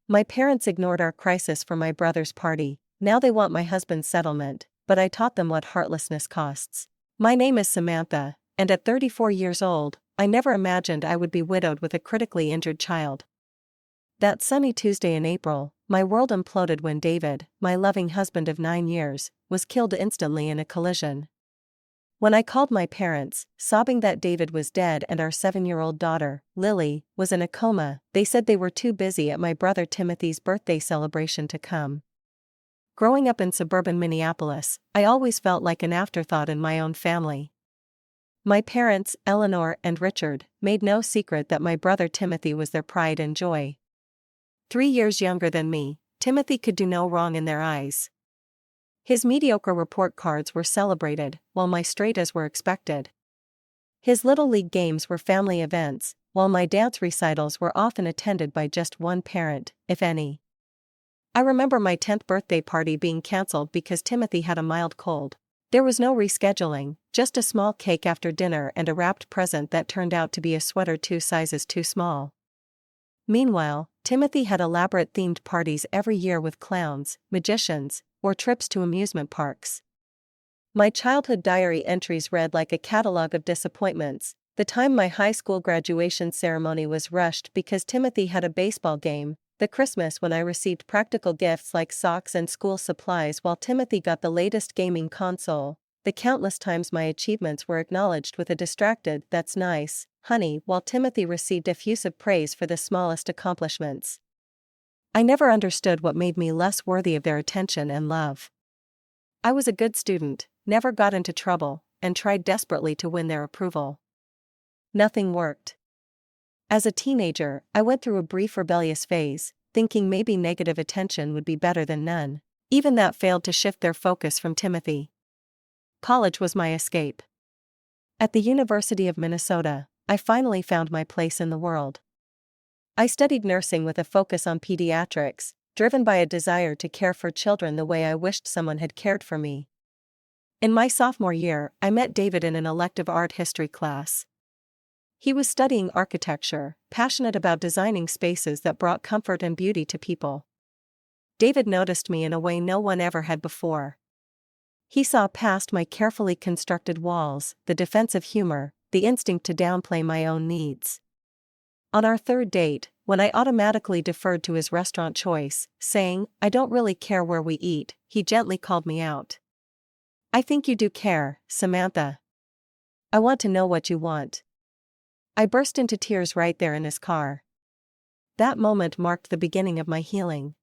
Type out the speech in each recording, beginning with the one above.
My parents ignored our crisis for my brother's party. Now they want my husband's settlement, but I taught them what heartlessness costs. My name is Samantha, and at 34 years old, I never imagined I would be widowed with a critically injured child. That sunny Tuesday in April, my world imploded when David, my loving husband of 9 years, was killed instantly in a collision. When I called my parents, sobbing that David was dead and our 7-year-old daughter, Lily, was in a coma, they said they were too busy at my brother Timothy's birthday celebration to come. Growing up in suburban Minneapolis, I always felt like an afterthought in my own family. My parents, Eleanor and Richard, made no secret that my brother Timothy was their pride and joy. 3 years younger than me, Timothy could do no wrong in their eyes. His mediocre report cards were celebrated, while my straight A's were expected. His little league games were family events, while my dance recitals were often attended by just one parent, if any. I remember my 10th birthday party being cancelled because Timothy had a mild cold. There was no rescheduling, just a small cake after dinner and a wrapped present that turned out to be a sweater 2 sizes too small. Meanwhile, Timothy had elaborate themed parties every year with clowns, magicians, or trips to amusement parks. My childhood diary entries read like a catalog of disappointments. The time my high school graduation ceremony was rushed because Timothy had a baseball game, the Christmas when I received practical gifts like socks and school supplies while Timothy got the latest gaming console, the countless times my achievements were acknowledged with a distracted "that's nice, honey," while Timothy received effusive praise for the smallest accomplishments. I never understood what made me less worthy of their attention and love. I was a good student, never got into trouble, and tried desperately to win their approval. Nothing worked. As a teenager, I went through a brief rebellious phase, thinking maybe negative attention would be better than none. Even that failed to shift their focus from Timothy. College was my escape. At the University of Minnesota, I finally found my place in the world. I studied nursing with a focus on pediatrics, driven by a desire to care for children the way I wished someone had cared for me. In my sophomore year, I met David in an elective art history class. He was studying architecture, passionate about designing spaces that brought comfort and beauty to people. David noticed me in a way no one ever had before. He saw past my carefully constructed walls, the defensive humor, the instinct to downplay my own needs. On our third date, when I automatically deferred to his restaurant choice, saying, "I don't really care where we eat," he gently called me out. "I think you do care, Samantha. I want to know what you want." I burst into tears right there in his car. That moment marked the beginning of my healing.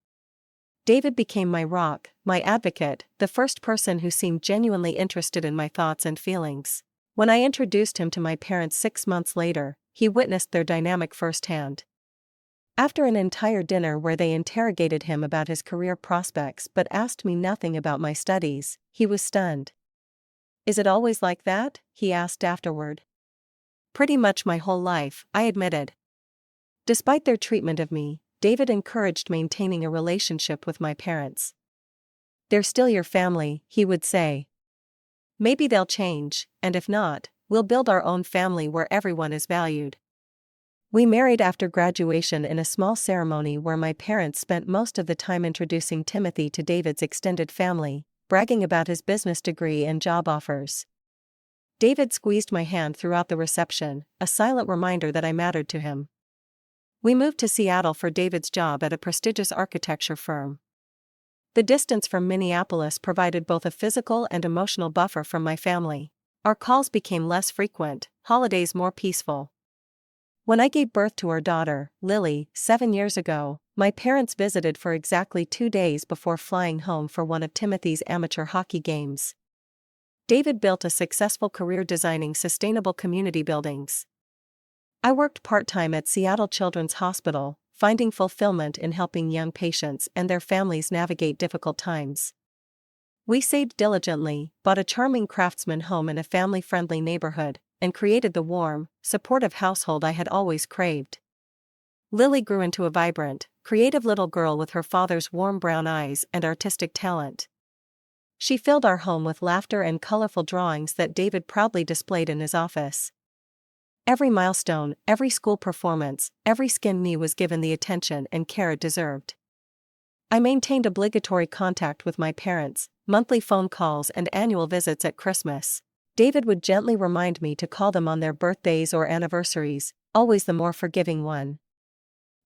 David became my rock, my advocate, the first person who seemed genuinely interested in my thoughts and feelings. When I introduced him to my parents 6 months later, he witnessed their dynamic firsthand. After an entire dinner where they interrogated him about his career prospects but asked me nothing about my studies, he was stunned. "Is it always like that?" he asked afterward. "Pretty much my whole life," I admitted. Despite their treatment of me, David encouraged maintaining a relationship with my parents. "They're still your family," he would say. "Maybe they'll change, and if not, we'll build our own family where everyone is valued." We married after graduation in a small ceremony where my parents spent most of the time introducing Timothy to David's extended family, bragging about his business degree and job offers. David squeezed my hand throughout the reception, a silent reminder that I mattered to him. We moved to Seattle for David's job at a prestigious architecture firm. The distance from Minneapolis provided both a physical and emotional buffer from my family. Our calls became less frequent, holidays more peaceful. When I gave birth to our daughter, Lily, 7 years ago, my parents visited for exactly 2 days before flying home for one of Timothy's amateur hockey games. David built a successful career designing sustainable community buildings. I worked part-time at Seattle Children's Hospital, finding fulfillment in helping young patients and their families navigate difficult times. We saved diligently, bought a charming craftsman home in a family-friendly neighborhood, and created the warm, supportive household I had always craved. Lily grew into a vibrant, creative little girl with her father's warm brown eyes and artistic talent. She filled our home with laughter and colorful drawings that David proudly displayed in his office. Every milestone, every school performance, every skinned knee was given the attention and care it deserved. I maintained obligatory contact with my parents, monthly phone calls and annual visits at Christmas. David would gently remind me to call them on their birthdays or anniversaries, always the more forgiving one.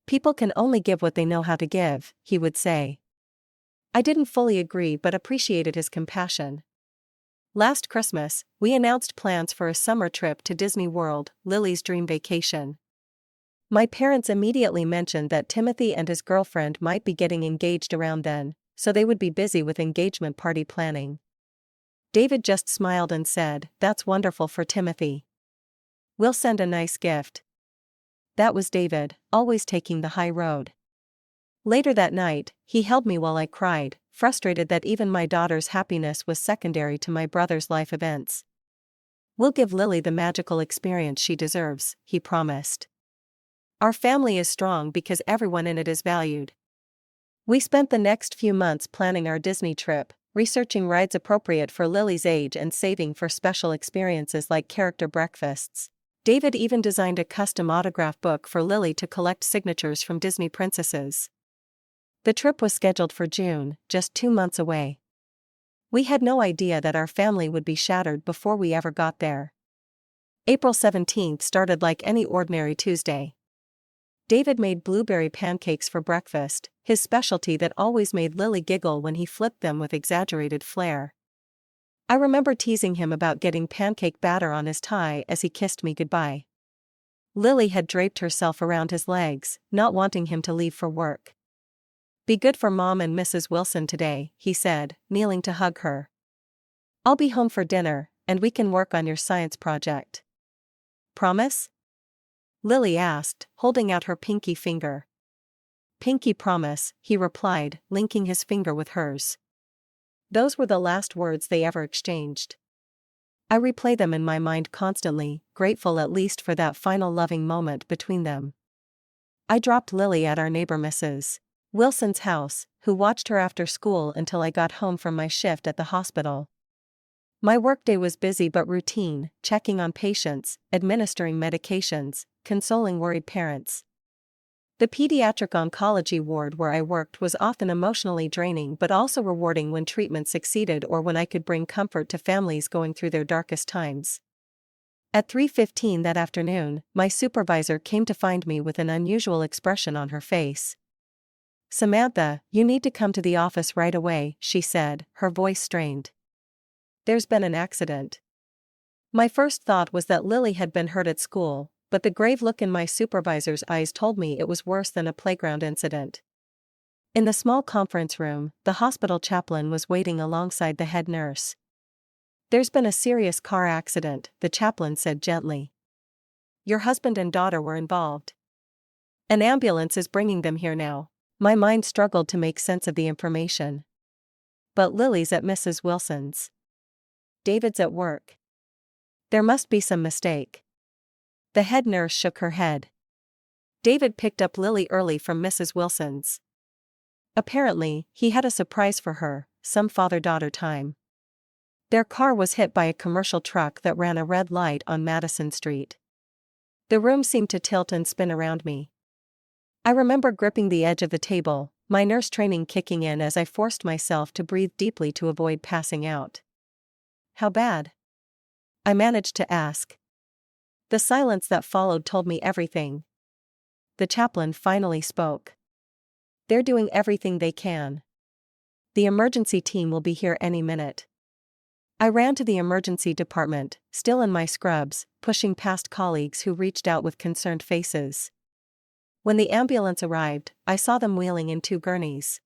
People can only give what they know how to give, he would say. I didn't fully agree but appreciated his compassion. Last Christmas, we announced plans for a summer trip to Disney World, Lily's dream vacation. My parents immediately mentioned that Timothy and his girlfriend might be getting engaged around then, so they would be busy with engagement party planning. David just smiled and said, "That's wonderful for Timothy. We'll send a nice gift." That was David, always taking the high road. Later that night, he held me while I cried, frustrated that even my daughter's happiness was secondary to my brother's life events. "We'll give Lily the magical experience she deserves," he promised. "Our family is strong because everyone in it is valued." We spent the next few months planning our Disney trip, researching rides appropriate for Lily's age and saving for special experiences like character breakfasts. David even designed a custom autograph book for Lily to collect signatures from Disney princesses. The trip was scheduled for June, just 2 months away. We had no idea that our family would be shattered before we ever got there. April 17th started like any ordinary Tuesday. David made blueberry pancakes for breakfast, his specialty that always made Lily giggle when he flipped them with exaggerated flair. I remember teasing him about getting pancake batter on his tie as he kissed me goodbye. Lily had draped herself around his legs, not wanting him to leave for work. "Be good for Mom and Mrs. Wilson today," he said, kneeling to hug her. "I'll be home for dinner, and we can work on your science project." "Promise?" Lily asked, holding out her pinky finger. "Pinky promise," he replied, linking his finger with hers. Those were the last words they ever exchanged. I replay them in my mind constantly, grateful at least for that final loving moment between them. I dropped Lily at our neighbor Mrs. Wilson's house, who watched her after school until I got home from my shift at the hospital. My workday was busy but routine, checking on patients, administering medications, consoling worried parents. The pediatric oncology ward where I worked was often emotionally draining but also rewarding when treatment succeeded or when I could bring comfort to families going through their darkest times. At 3:15 that afternoon, my supervisor came to find me with an unusual expression on her face. "Samantha, you need to come to the office right away," she said, her voice strained. "There's been an accident." My first thought was that Lily had been hurt at school, but the grave look in my supervisor's eyes told me it was worse than a playground incident. In the small conference room, the hospital chaplain was waiting alongside the head nurse. "There's been a serious car accident," the chaplain said gently. "Your husband and daughter were involved. An ambulance is bringing them here now." My mind struggled to make sense of the information. But Lily's at Mrs. Wilson's. David's at work. There must be some mistake. The head nurse shook her head. David picked up Lily early from Mrs. Wilson's. Apparently, he had a surprise for her, some father-daughter time. Their car was hit by a commercial truck that ran a red light on Madison Street. The room seemed to tilt and spin around me. I remember gripping the edge of the table, my nurse training kicking in as I forced myself to breathe deeply to avoid passing out. "How bad?" I managed to ask. The silence that followed told me everything. The chaplain finally spoke. "They're doing everything they can. The emergency team will be here any minute." I ran to the emergency department, still in my scrubs, pushing past colleagues who reached out with concerned faces. When the ambulance arrived, I saw them wheeling in 2 gurneys.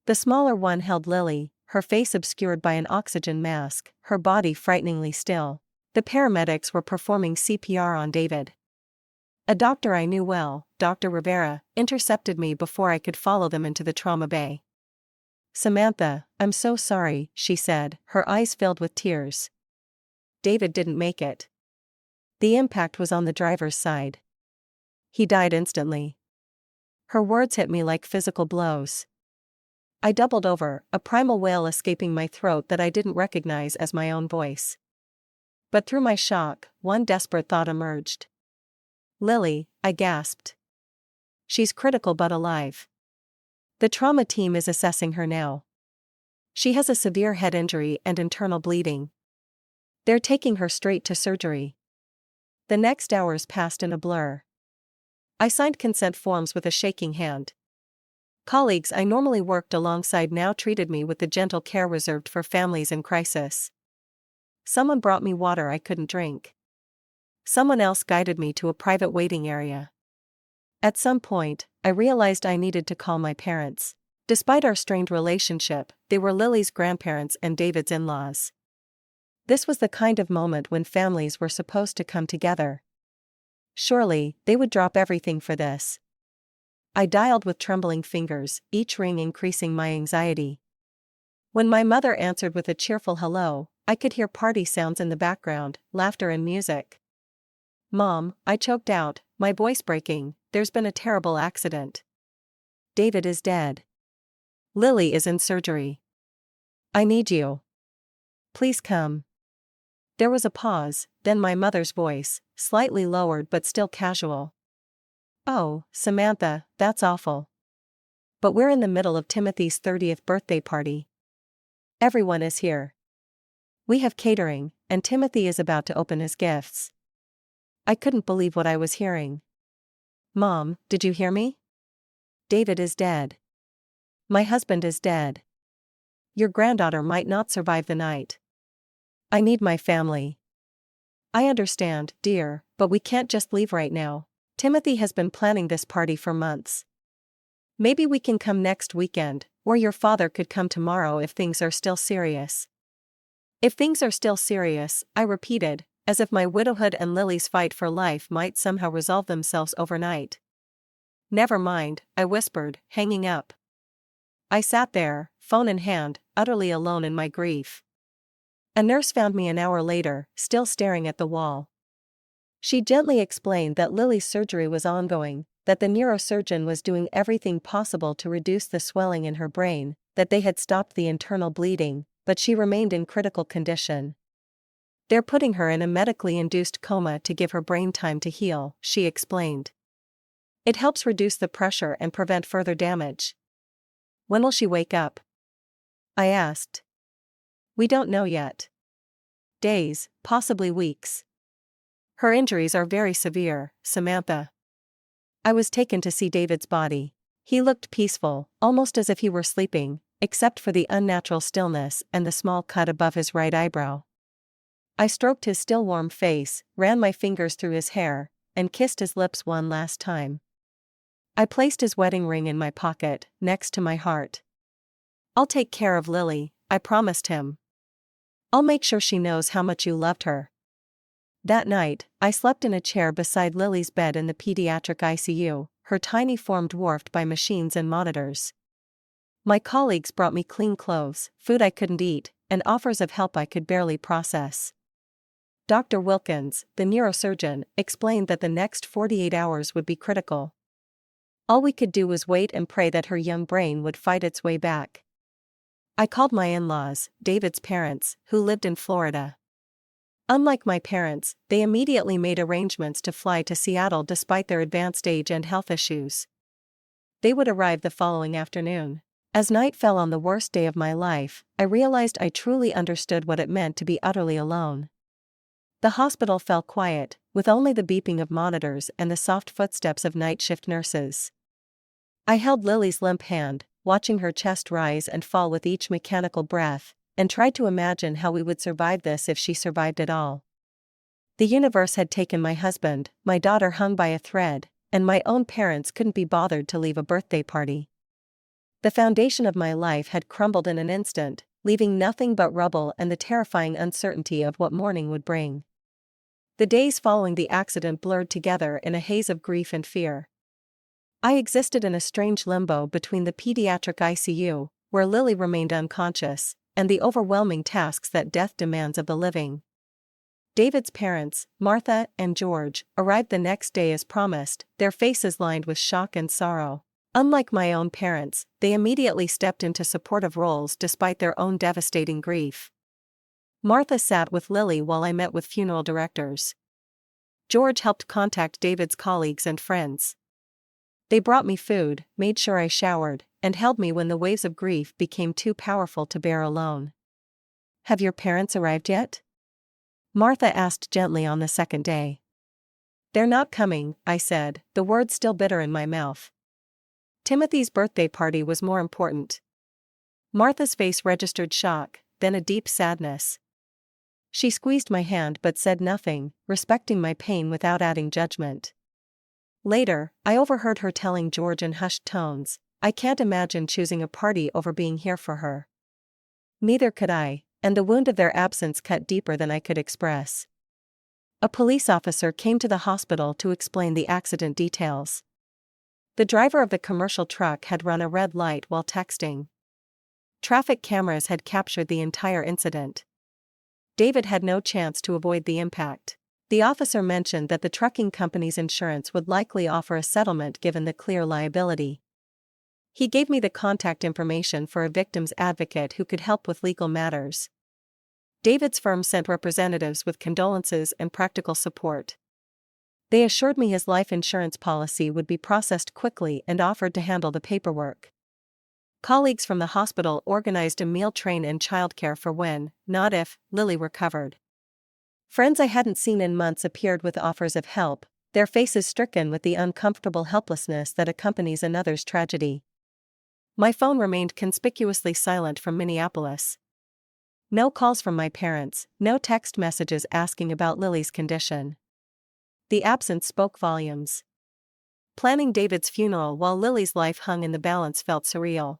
The smaller one held Lily, her face obscured by an oxygen mask, her body frighteningly still. The paramedics were performing CPR on David. A doctor I knew well, Dr. Rivera, intercepted me before I could follow them into the trauma bay. "Samantha, I'm so sorry," she said, her eyes filled with tears. "David didn't make it. The impact was on the driver's side. He died instantly." Her words hit me like physical blows. I doubled over, a primal wail escaping my throat that I didn't recognize as my own voice. But through my shock, one desperate thought emerged. Lily, I gasped. She's critical but alive. The trauma team is assessing her now. She has a severe head injury and internal bleeding. They're taking her straight to surgery. The next hours passed in a blur. I signed consent forms with a shaking hand. Colleagues I normally worked alongside now treated me with the gentle care reserved for families in crisis. Someone brought me water I couldn't drink. Someone else guided me to a private waiting area. At some point, I realized I needed to call my parents. Despite our strained relationship, they were Lily's grandparents and David's in-laws. This was the kind of moment when families were supposed to come together. Surely, they would drop everything for this. I dialed with trembling fingers, each ring increasing my anxiety. When my mother answered with a cheerful hello, I could hear party sounds in the background, laughter and music. "Mom," I choked out, my voice breaking, "there's been a terrible accident. David is dead. Lily is in surgery. I need you. Please come." There was a pause, then my mother's voice, slightly lowered but still casual. "Oh, Samantha, that's awful. But we're in the middle of Timothy's 30th birthday party. Everyone is here. We have catering, and Timothy is about to open his gifts." I couldn't believe what I was hearing. "Mom, did you hear me? David is dead. My husband is dead. Your granddaughter might not survive the night. I need my family." "I understand, dear, but we can't just leave right now. Timothy has been planning this party for months. Maybe we can come next weekend, or your father could come tomorrow if things are still serious." "If things are still serious," I repeated, as if my widowhood and Lily's fight for life might somehow resolve themselves overnight. "Never mind," I whispered, hanging up. I sat there, phone in hand, utterly alone in my grief. A nurse found me an hour later, still staring at the wall. She gently explained that Lily's surgery was ongoing, that the neurosurgeon was doing everything possible to reduce the swelling in her brain, that they had stopped the internal bleeding, but she remained in critical condition. "They're putting her in a medically induced coma to give her brain time to heal," she explained. "It helps reduce the pressure and prevent further damage." "When will she wake up?" I asked. "We don't know yet. Days, possibly weeks. Her injuries are very severe, Samantha." I was taken to see David's body. He looked peaceful, almost as if he were sleeping, except for the unnatural stillness and the small cut above his right eyebrow. I stroked his still warm face, ran my fingers through his hair, and kissed his lips one last time. I placed his wedding ring in my pocket, next to my heart. "I'll take care of Lily," I promised him. "I'll make sure she knows how much you loved her." That night, I slept in a chair beside Lily's bed in the pediatric ICU, her tiny form dwarfed by machines and monitors. My colleagues brought me clean clothes, food I couldn't eat, and offers of help I could barely process. Dr. Wilkins, the neurosurgeon, explained that the next 48 hours would be critical. All we could do was wait and pray that her young brain would fight its way back. I called my in-laws, David's parents, who lived in Florida. Unlike my parents, they immediately made arrangements to fly to Seattle despite their advanced age and health issues. They would arrive the following afternoon. As night fell on the worst day of my life, I realized I truly understood what it meant to be utterly alone. The hospital fell quiet, with only the beeping of monitors and the soft footsteps of night shift nurses. I held Lily's limp hand, watching her chest rise and fall with each mechanical breath, and tried to imagine how we would survive this if she survived at all. The universe had taken my husband, my daughter hung by a thread, and my own parents couldn't be bothered to leave a birthday party. The foundation of my life had crumbled in an instant, leaving nothing but rubble and the terrifying uncertainty of what morning would bring. The days following the accident blurred together in a haze of grief and fear. I existed in a strange limbo between the pediatric ICU, where Lily remained unconscious, and the overwhelming tasks that death demands of the living. David's parents, Martha and George, arrived the next day as promised, their faces lined with shock and sorrow. Unlike my own parents, they immediately stepped into supportive roles despite their own devastating grief. Martha sat with Lily while I met with funeral directors. George helped contact David's colleagues and friends. They brought me food, made sure I showered, and held me when the waves of grief became too powerful to bear alone. "Have your parents arrived yet?" Martha asked gently on the second day. "They're not coming," I said, the words still bitter in my mouth. Timothy's birthday party was more important. Martha's face registered shock, then a deep sadness. She squeezed my hand but said nothing, respecting my pain without adding judgment. Later, I overheard her telling George in hushed tones, "I can't imagine choosing a party over being here for her." Neither could I, and the wound of their absence cut deeper than I could express. A police officer came to the hospital to explain the accident details. The driver of the commercial truck had run a red light while texting. Traffic cameras had captured the entire incident. David had no chance to avoid the impact. The officer mentioned that the trucking company's insurance would likely offer a settlement given the clear liability. He gave me the contact information for a victim's advocate who could help with legal matters. David's firm sent representatives with condolences and practical support. They assured me his life insurance policy would be processed quickly and offered to handle the paperwork. Colleagues from the hospital organized a meal train and childcare for when, not if, Lily recovered. Friends I hadn't seen in months appeared with offers of help, their faces stricken with the uncomfortable helplessness that accompanies another's tragedy. My phone remained conspicuously silent from Minneapolis. No calls from my parents, no text messages asking about Lily's condition. The absence spoke volumes. Planning David's funeral while Lily's life hung in the balance felt surreal.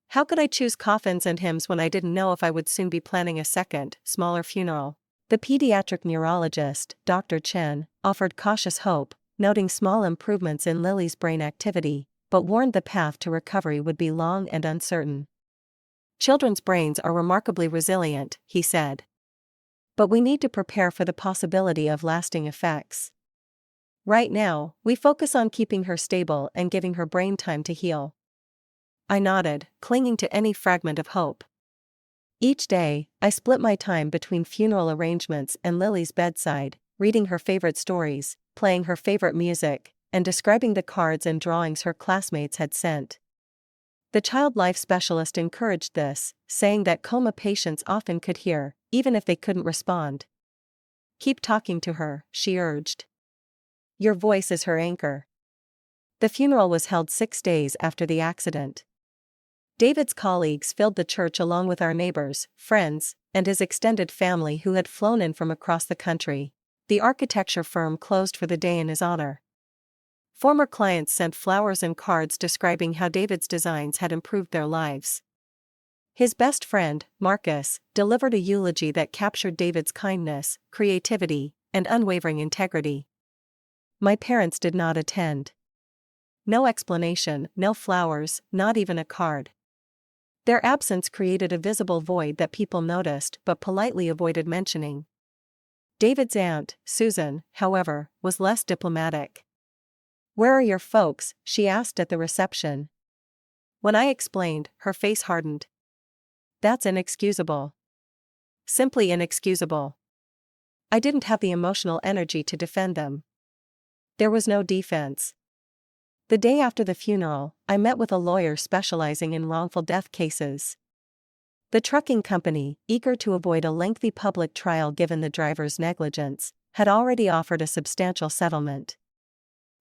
How could I choose coffins and hymns when I didn't know if I would soon be planning a second, smaller funeral? The pediatric neurologist, Dr. Chen, offered cautious hope, noting small improvements in Lily's brain activity, but warned the path to recovery would be long and uncertain. "Children's brains are remarkably resilient," he said. "But we need to prepare for the possibility of lasting effects. Right now, we focus on keeping her stable and giving her brain time to heal." I nodded, clinging to any fragment of hope. Each day, I split my time between funeral arrangements and Lily's bedside, reading her favorite stories, playing her favorite music, and describing the cards and drawings her classmates had sent. The child life specialist encouraged this, saying that coma patients often could hear, even if they couldn't respond. "Keep talking to her," she urged. "Your voice is her anchor." The funeral was held 6 days after the accident. David's colleagues filled the church along with our neighbors, friends, and his extended family who had flown in from across the country. The architecture firm closed for the day in his honor. Former clients sent flowers and cards describing how David's designs had improved their lives. His best friend, Marcus, delivered a eulogy that captured David's kindness, creativity, and unwavering integrity. My parents did not attend. No explanation, no flowers, not even a card. Their absence created a visible void that people noticed but politely avoided mentioning. David's aunt, Susan, however, was less diplomatic. "Where are your folks?" she asked at the reception. When I explained, her face hardened. "That's inexcusable. Simply inexcusable." I didn't have the emotional energy to defend them. There was no defense. The day after the funeral, I met with a lawyer specializing in wrongful death cases. The trucking company, eager to avoid a lengthy public trial given the driver's negligence, had already offered a substantial settlement.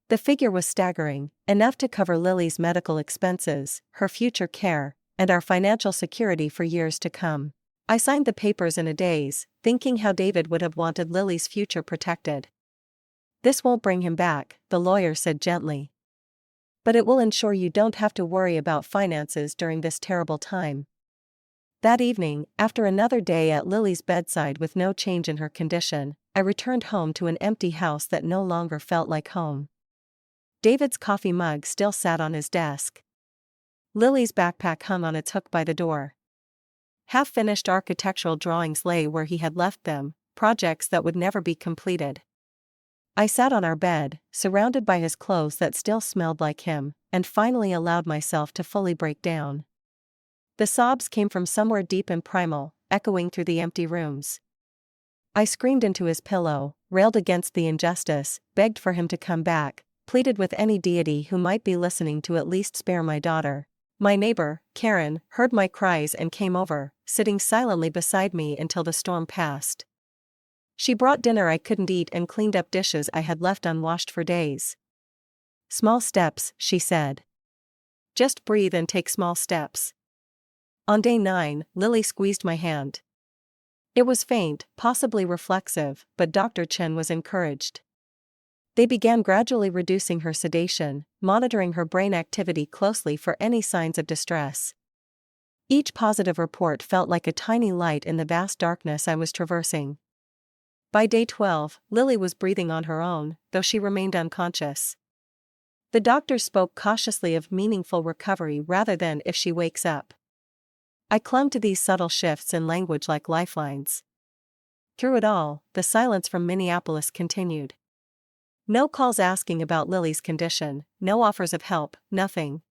The figure was staggering, enough to cover Lily's medical expenses, her future care, and our financial security for years to come. I signed the papers in a daze, thinking how David would have wanted Lily's future protected. "This won't bring him back," the lawyer said gently. "But it will ensure you don't have to worry about finances during this terrible time." That evening, after another day at Lily's bedside with no change in her condition, I returned home to an empty house that no longer felt like home. David's coffee mug still sat on his desk. Lily's backpack hung on its hook by the door. Half-finished architectural drawings lay where he had left them, projects that would never be completed. I sat on our bed, surrounded by his clothes that still smelled like him, and finally allowed myself to fully break down. The sobs came from somewhere deep and primal, echoing through the empty rooms. I screamed into his pillow, railed against the injustice, begged for him to come back, pleaded with any deity who might be listening to at least spare my daughter. My neighbor, Karen, heard my cries and came over, sitting silently beside me until the storm passed. She brought dinner I couldn't eat and cleaned up dishes I had left unwashed for days. "Small steps," she said. "Just breathe and take small steps." On day 9, Lily squeezed my hand. It was faint, possibly reflexive, but Dr. Chen was encouraged. They began gradually reducing her sedation, monitoring her brain activity closely for any signs of distress. Each positive report felt like a tiny light in the vast darkness I was traversing. By day 12, Lily was breathing on her own, though she remained unconscious. The doctors spoke cautiously of meaningful recovery rather than if she wakes up. I clung to these subtle shifts in language like lifelines. Through it all, the silence from Minneapolis continued. No calls asking about Lily's condition, no offers of help, nothing.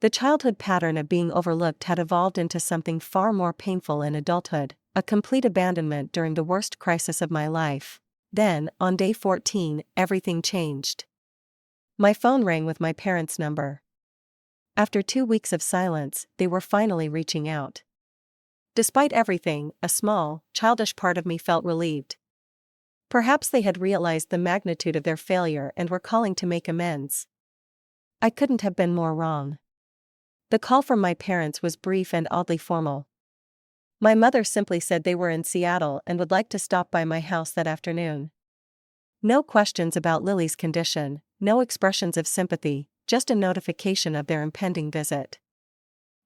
The childhood pattern of being overlooked had evolved into something far more painful in adulthood, a complete abandonment during the worst crisis of my life. Then, on day 14, everything changed. My phone rang with my parents' number. After 2 weeks of silence, they were finally reaching out. Despite everything, a small, childish part of me felt relieved. Perhaps they had realized the magnitude of their failure and were calling to make amends. I couldn't have been more wrong. The call from my parents was brief and oddly formal. My mother simply said they were in Seattle and would like to stop by my house that afternoon. No questions about Lily's condition, no expressions of sympathy, just a notification of their impending visit.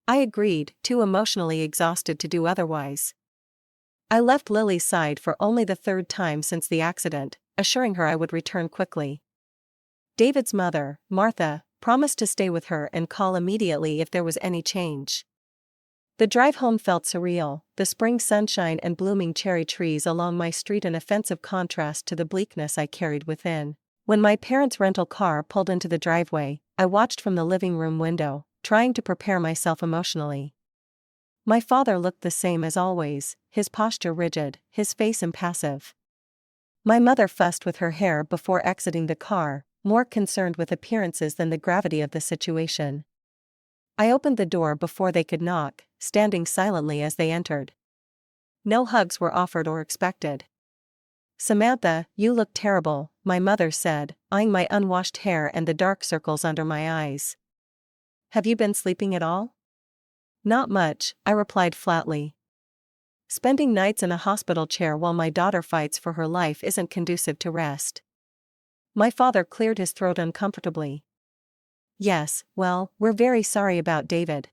I agreed, too emotionally exhausted to do otherwise. I left Lily's side for only the 3rd time since the accident, assuring her I would return quickly. David's mother, Martha, promised to stay with her and call immediately if there was any change. The drive home felt surreal, the spring sunshine and blooming cherry trees along my street an offensive contrast to the bleakness I carried within. When my parents' rental car pulled into the driveway, I watched from the living room window, trying to prepare myself emotionally. My father looked the same as always, his posture rigid, his face impassive. My mother fussed with her hair before exiting the car, more concerned with appearances than the gravity of the situation. I opened the door before they could knock, standing silently as they entered. No hugs were offered or expected. "Samantha, you look terrible," my mother said, eyeing my unwashed hair and the dark circles under my eyes. "Have you been sleeping at all?" "Not much," I replied flatly. Spending nights in a hospital chair while my daughter fights for her life isn't conducive to rest. My father cleared his throat uncomfortably. "Yes, well, we're very sorry about David.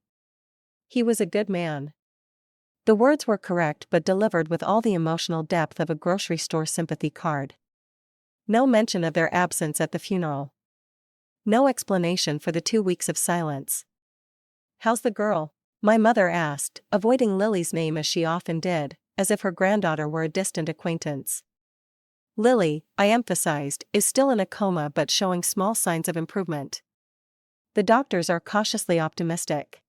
He was a good man." The words were correct but delivered with all the emotional depth of a grocery store sympathy card. No mention of their absence at the funeral. No explanation for the 2 weeks of silence. "How's the girl?" my mother asked, avoiding Lily's name as she often did, as if her granddaughter were a distant acquaintance. "Lily," I emphasized, "is still in a coma but showing small signs of improvement. The doctors are cautiously optimistic."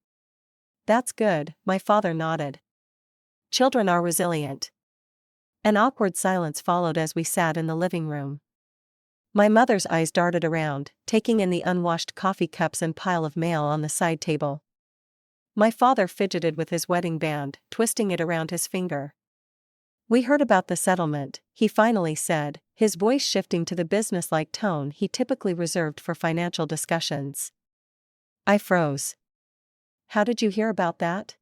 "That's good," my father nodded. "Children are resilient." An awkward silence followed as we sat in the living room. My mother's eyes darted around, taking in the unwashed coffee cups and pile of mail on the side table. My father fidgeted with his wedding band, twisting it around his finger. "We heard about the settlement," he finally said, his voice shifting to the businesslike tone he typically reserved for financial discussions. I froze. "How did you hear about that?"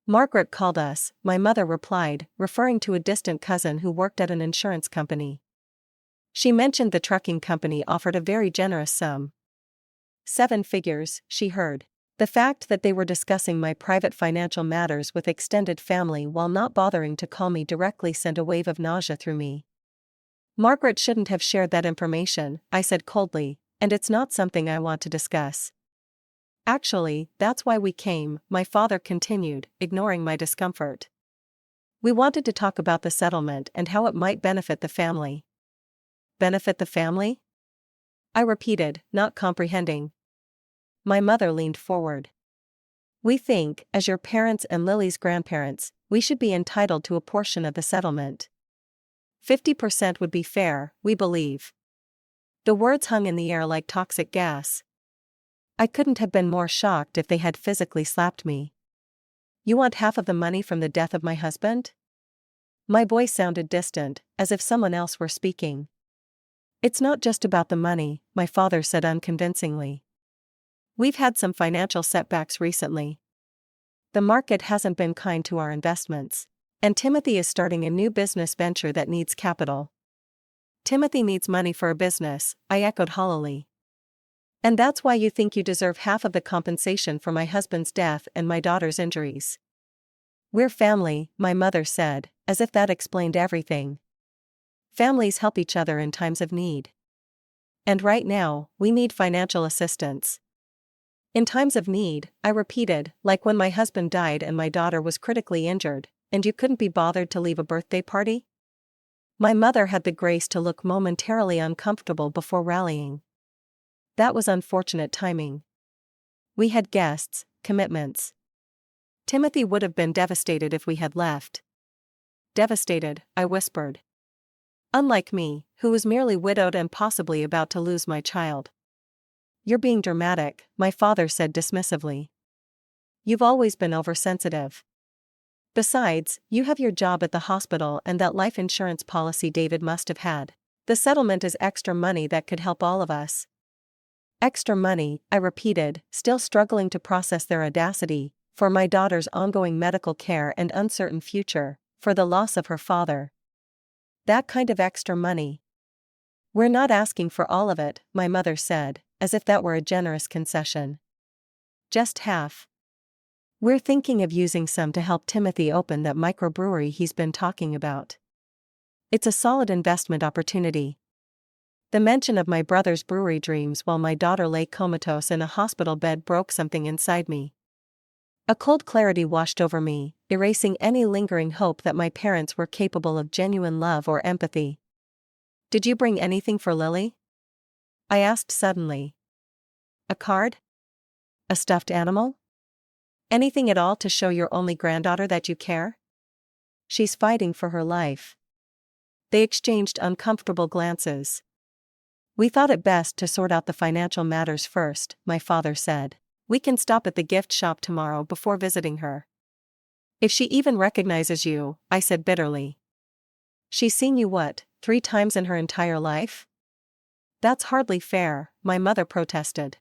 "Margaret called us," my mother replied, referring to a distant cousin who worked at an insurance company. "She mentioned the trucking company offered a very generous sum. 7 figures, she heard. The fact that they were discussing my private financial matters with extended family while not bothering to call me directly sent a wave of nausea through me. "Margaret shouldn't have shared that information," I said coldly, "and it's not something I want to discuss." "Actually, that's why we came," my father continued, ignoring my discomfort. "We wanted to talk about the settlement and how it might benefit the family." "Benefit the family?" I repeated, not comprehending. My mother leaned forward. "We think, as your parents and Lily's grandparents, we should be entitled to a portion of the settlement. 50% would be fair, we believe. The words hung in the air like toxic gas. I couldn't have been more shocked if they had physically slapped me. You want half of the money from the death of my husband? My voice sounded distant, as if someone else were speaking. It's not just about the money, my father said unconvincingly. We've had some financial setbacks recently. The market hasn't been kind to our investments. And Timothy is starting a new business venture that needs capital. Timothy needs money for a business, I echoed hollowly. And that's why you think you deserve half of the compensation for my husband's death and my daughter's injuries. We're family, my mother said, as if that explained everything. Families help each other in times of need. And right now, we need financial assistance. In times of need, I repeated, like when my husband died and my daughter was critically injured. And you couldn't be bothered to leave a birthday party? My mother had the grace to look momentarily uncomfortable before rallying. That was unfortunate timing. We had guests, commitments. Timothy would have been devastated if we had left. Devastated, I whispered. Unlike me, who was merely widowed and possibly about to lose my child. You're being dramatic, my father said dismissively. You've always been oversensitive. Besides, you have your job at the hospital and that life insurance policy David must have had. The settlement is extra money that could help all of us. Extra money, I repeated, still struggling to process their audacity, for my daughter's ongoing medical care and uncertain future, for the loss of her father. That kind of extra money. We're not asking for all of it, my mother said, as if that were a generous concession. Just half. We're thinking of using some to help Timothy open that microbrewery he's been talking about. It's a solid investment opportunity. The mention of my brother's brewery dreams while my daughter lay comatose in a hospital bed broke something inside me. A cold clarity washed over me, erasing any lingering hope that my parents were capable of genuine love or empathy. Did you bring anything for Lily? I asked suddenly. A card? A stuffed animal? Anything at all to show your only granddaughter that you care? She's fighting for her life. They exchanged uncomfortable glances. We thought it best to sort out the financial matters first, my father said. We can stop at the gift shop tomorrow before visiting her. If she even recognizes you, I said bitterly. She's seen you 3 times in her entire life? That's hardly fair, my mother protested.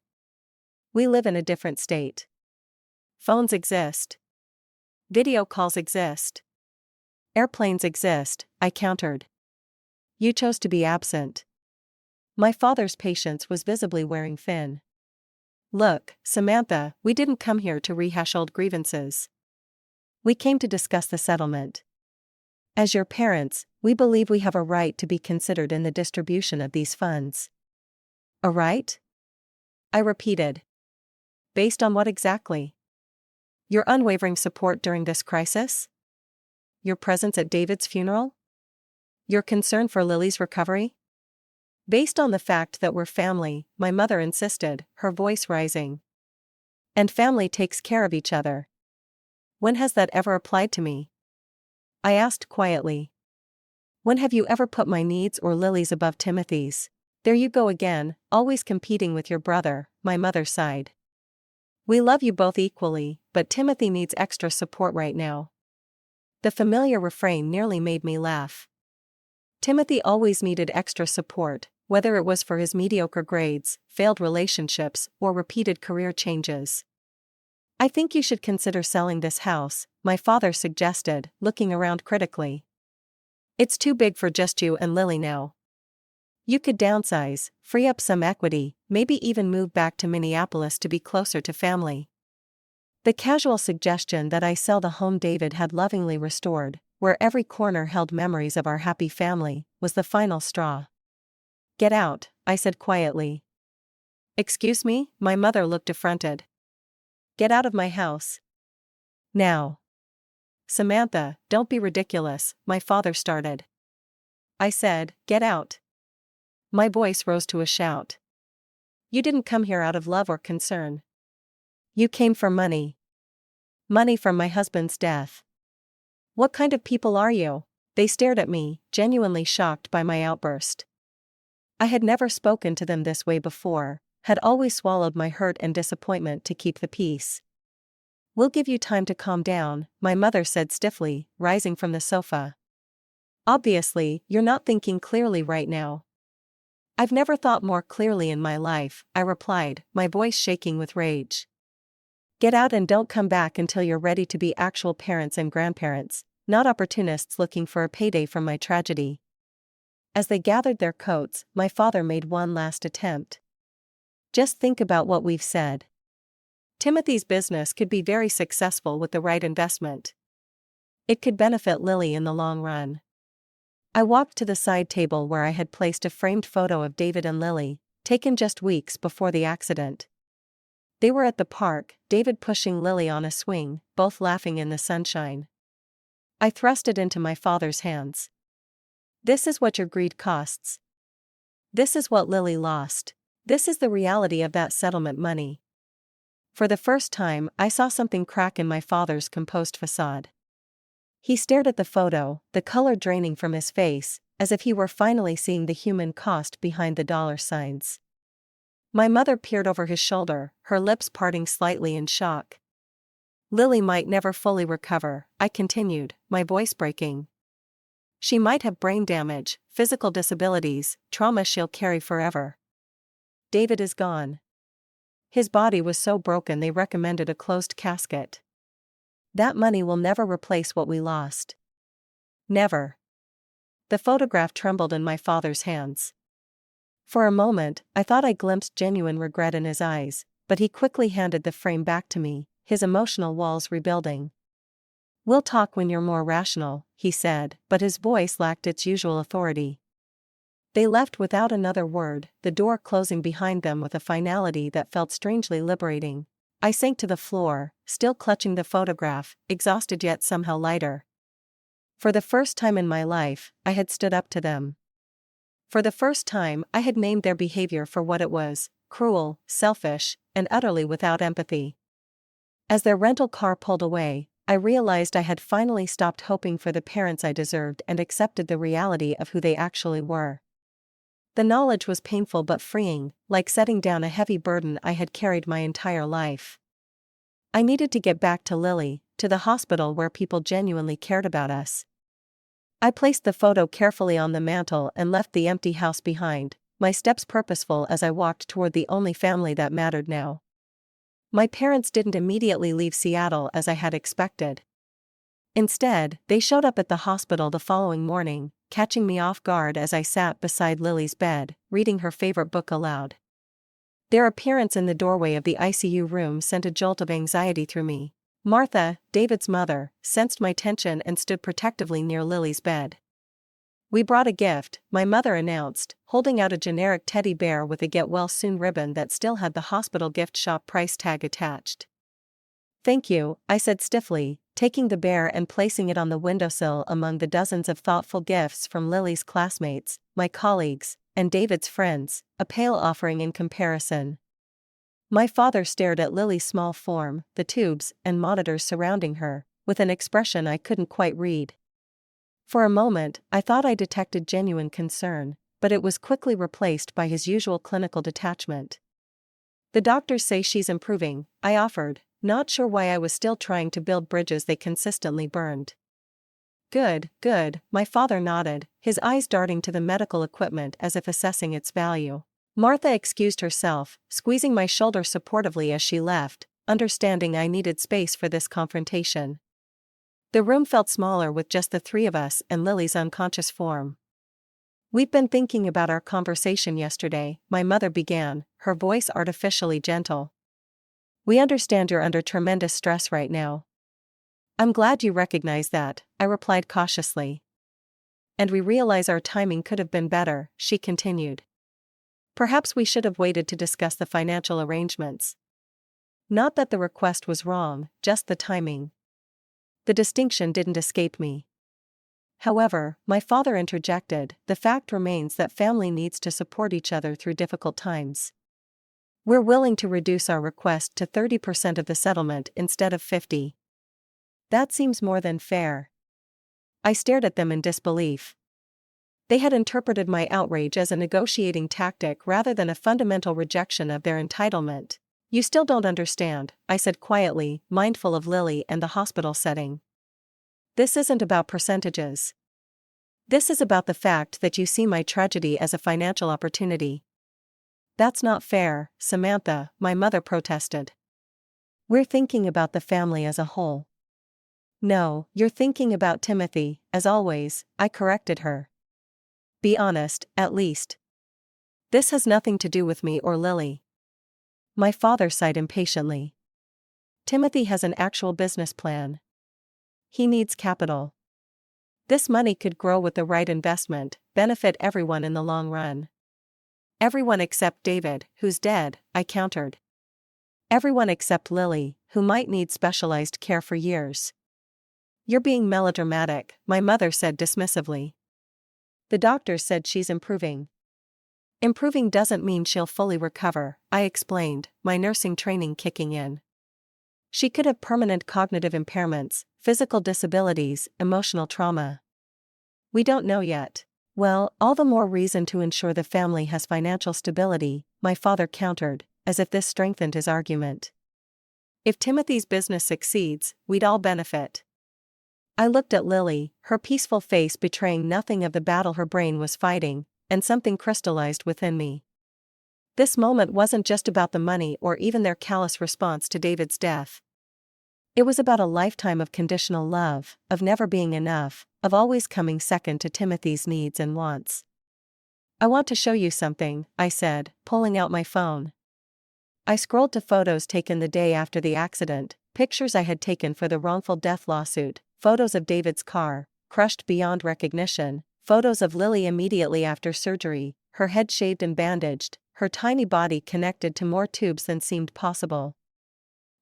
We live in a different state. Phones exist. Video calls exist. Airplanes exist, I countered. You chose to be absent. My father's patience was visibly wearing thin. Look, Samantha, we didn't come here to rehash old grievances. We came to discuss the settlement. As your parents, we believe we have a right to be considered in the distribution of these funds. A right? I repeated. Based on what exactly? Your unwavering support during this crisis? Your presence at David's funeral? Your concern for Lily's recovery? Based on the fact that we're family, my mother insisted, her voice rising. And family takes care of each other. When has that ever applied to me? I asked quietly. When have you ever put my needs or Lily's above Timothy's? There you go again, always competing with your brother, my mother sighed. We love you both equally, but Timothy needs extra support right now. The familiar refrain nearly made me laugh. Timothy always needed extra support, whether it was for his mediocre grades, failed relationships, or repeated career changes. I think you should consider selling this house, my father suggested, looking around critically. It's too big for just you and Lily now. You could downsize, free up some equity, maybe even move back to Minneapolis to be closer to family. The casual suggestion that I sell the home David had lovingly restored, where every corner held memories of our happy family, was the final straw. Get out, I said quietly. Excuse me, my mother looked affronted. Get out of my house. Now. Samantha, don't be ridiculous, my father started. I said, get out. My voice rose to a shout. You didn't come here out of love or concern. You came for money. Money from my husband's death. What kind of people are you? They stared at me, genuinely shocked by my outburst. I had never spoken to them this way before, had always swallowed my hurt and disappointment to keep the peace. We'll give you time to calm down, my mother said stiffly, rising from the sofa. Obviously, you're not thinking clearly right now. I've never thought more clearly in my life, I replied, my voice shaking with rage. Get out and don't come back until you're ready to be actual parents and grandparents, not opportunists looking for a payday from my tragedy. As they gathered their coats, my father made one last attempt. Just think about what we've said. Timothy's business could be very successful with the right investment. It could benefit Lily in the long run. I walked to the side table where I had placed a framed photo of David and Lily, taken just weeks before the accident. They were at the park, David pushing Lily on a swing, both laughing in the sunshine. I thrust it into my father's hands. This is what your greed costs. This is what Lily lost. This is the reality of that settlement money. For the first time, I saw something crack in my father's composed facade. He stared at the photo, the color draining from his face, as if he were finally seeing the human cost behind the dollar signs. My mother peered over his shoulder, her lips parting slightly in shock. Lily might never fully recover, I continued, my voice breaking. She might have brain damage, physical disabilities, trauma she'll carry forever. David is gone. His body was so broken they recommended a closed casket. That money will never replace what we lost. Never. The photograph trembled in my father's hands. For a moment, I thought I glimpsed genuine regret in his eyes, but he quickly handed the frame back to me, his emotional walls rebuilding. We'll talk when you're more rational, he said, but his voice lacked its usual authority. They left without another word, the door closing behind them with a finality that felt strangely liberating. I sank to the floor, still clutching the photograph, exhausted yet somehow lighter. For the first time in my life, I had stood up to them. For the first time, I had named their behavior for what it was, cruel, selfish, and utterly without empathy. As their rental car pulled away, I realized I had finally stopped hoping for the parents I deserved and accepted the reality of who they actually were. The knowledge was painful but freeing, like setting down a heavy burden I had carried my entire life. I needed to get back to Lily, to the hospital where people genuinely cared about us. I placed the photo carefully on the mantel and left the empty house behind, my steps purposeful as I walked toward the only family that mattered now. My parents didn't immediately leave Seattle as I had expected. Instead, they showed up at the hospital the following morning, catching me off guard as I sat beside Lily's bed, reading her favorite book aloud. Their appearance in the doorway of the ICU room sent a jolt of anxiety through me. Martha, David's mother, sensed my tension and stood protectively near Lily's bed. We brought a gift, my mother announced, holding out a generic teddy bear with a get-well-soon ribbon that still had the hospital gift shop price tag attached. Thank you, I said stiffly, taking the bear and placing it on the windowsill among the dozens of thoughtful gifts from Lily's classmates, my colleagues, and David's friends, a pale offering in comparison. My father stared at Lily's small form, the tubes and monitors surrounding her, with an expression I couldn't quite read. For a moment, I thought I detected genuine concern, but it was quickly replaced by his usual clinical detachment. The doctors say she's improving, I offered, not sure why I was still trying to build bridges they consistently burned. Good, good, my father nodded, his eyes darting to the medical equipment as if assessing its value. Martha excused herself, squeezing my shoulder supportively as she left, understanding I needed space for this confrontation. The room felt smaller with just the three of us and Lily's unconscious form. We've been thinking about our conversation yesterday, my mother began, her voice artificially gentle. We understand you're under tremendous stress right now. I'm glad you recognize that, I replied cautiously. And we realize our timing could have been better, she continued. Perhaps we should have waited to discuss the financial arrangements. Not that the request was wrong, just the timing. The distinction didn't escape me. However, my father interjected, the fact remains that family needs to support each other through difficult times. We're willing to reduce our request to 30% of the settlement instead of 50%. That seems more than fair. I stared at them in disbelief. They had interpreted my outrage as a negotiating tactic rather than a fundamental rejection of their entitlement. You still don't understand, I said quietly, mindful of Lily and the hospital setting. This isn't about percentages. This is about the fact that you see my tragedy as a financial opportunity. That's not fair, Samantha, my mother protested. We're thinking about the family as a whole. No, you're thinking about Timothy, as always, I corrected her. Be honest, at least. This has nothing to do with me or Lily. My father sighed impatiently. Timothy has an actual business plan. He needs capital. This money could grow with the right investment, benefit everyone in the long run. Everyone except David, who's dead, I countered. Everyone except Lily, who might need specialized care for years. You're being melodramatic, my mother said dismissively. The doctor said she's improving. Improving doesn't mean she'll fully recover, I explained, my nursing training kicking in. She could have permanent cognitive impairments, physical disabilities, emotional trauma. We don't know yet. Well, all the more reason to ensure the family has financial stability, my father countered, as if this strengthened his argument. If Timothy's business succeeds, we'd all benefit. I looked at Lily, her peaceful face betraying nothing of the battle her brain was fighting, and something crystallized within me. This moment wasn't just about the money or even their callous response to David's death. It was about a lifetime of conditional love, of never being enough, of always coming second to Timothy's needs and wants. I want to show you something, I said, pulling out my phone. I scrolled to photos taken the day after the accident, pictures I had taken for the wrongful death lawsuit, photos of David's car, crushed beyond recognition, photos of Lily immediately after surgery, her head shaved and bandaged, her tiny body connected to more tubes than seemed possible.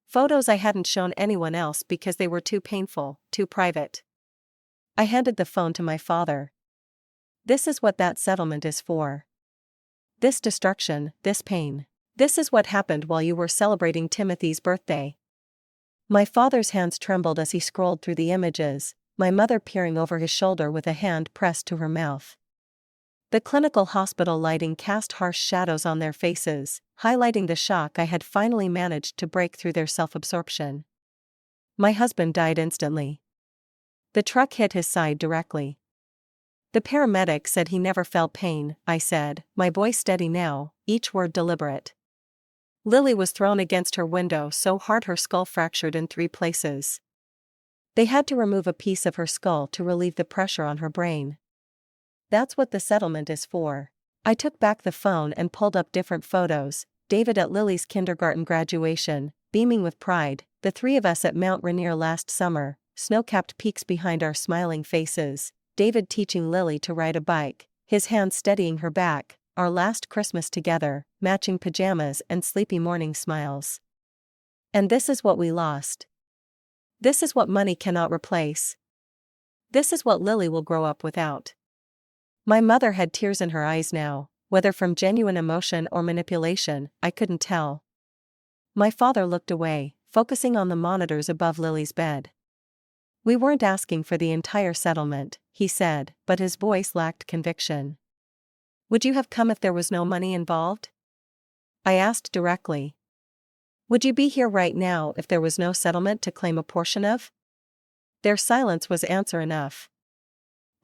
Photos I hadn't shown anyone else because they were too painful, too private. I handed the phone to my father. This is what that settlement is for. This destruction, this pain. This is what happened while you were celebrating Timothy's birthday. My father's hands trembled as he scrolled through the images, my mother peering over his shoulder with a hand pressed to her mouth. The clinical hospital lighting cast harsh shadows on their faces, highlighting the shock I had finally managed to break through their self-absorption. My husband died instantly. The truck hit his side directly. The paramedic said he never felt pain, I said, my voice steady now, each word deliberate. Lily was thrown against her window so hard her skull fractured in 3 places. They had to remove a piece of her skull to relieve the pressure on her brain. That's what the settlement is for. I took back the phone and pulled up different photos, David at Lily's kindergarten graduation, beaming with pride, the 3 of us at Mount Rainier last summer, snow-capped peaks behind our smiling faces, David teaching Lily to ride a bike, his hand steadying her back, our last Christmas together, matching pajamas and sleepy morning smiles. And this is what we lost. This is what money cannot replace. This is what Lily will grow up without. My mother had tears in her eyes now, whether from genuine emotion or manipulation, I couldn't tell. My father looked away, focusing on the monitors above Lily's bed. We weren't asking for the entire settlement, he said, but his voice lacked conviction. Would you have come if there was no money involved? I asked directly. Would you be here right now if there was no settlement to claim a portion of? Their silence was answer enough.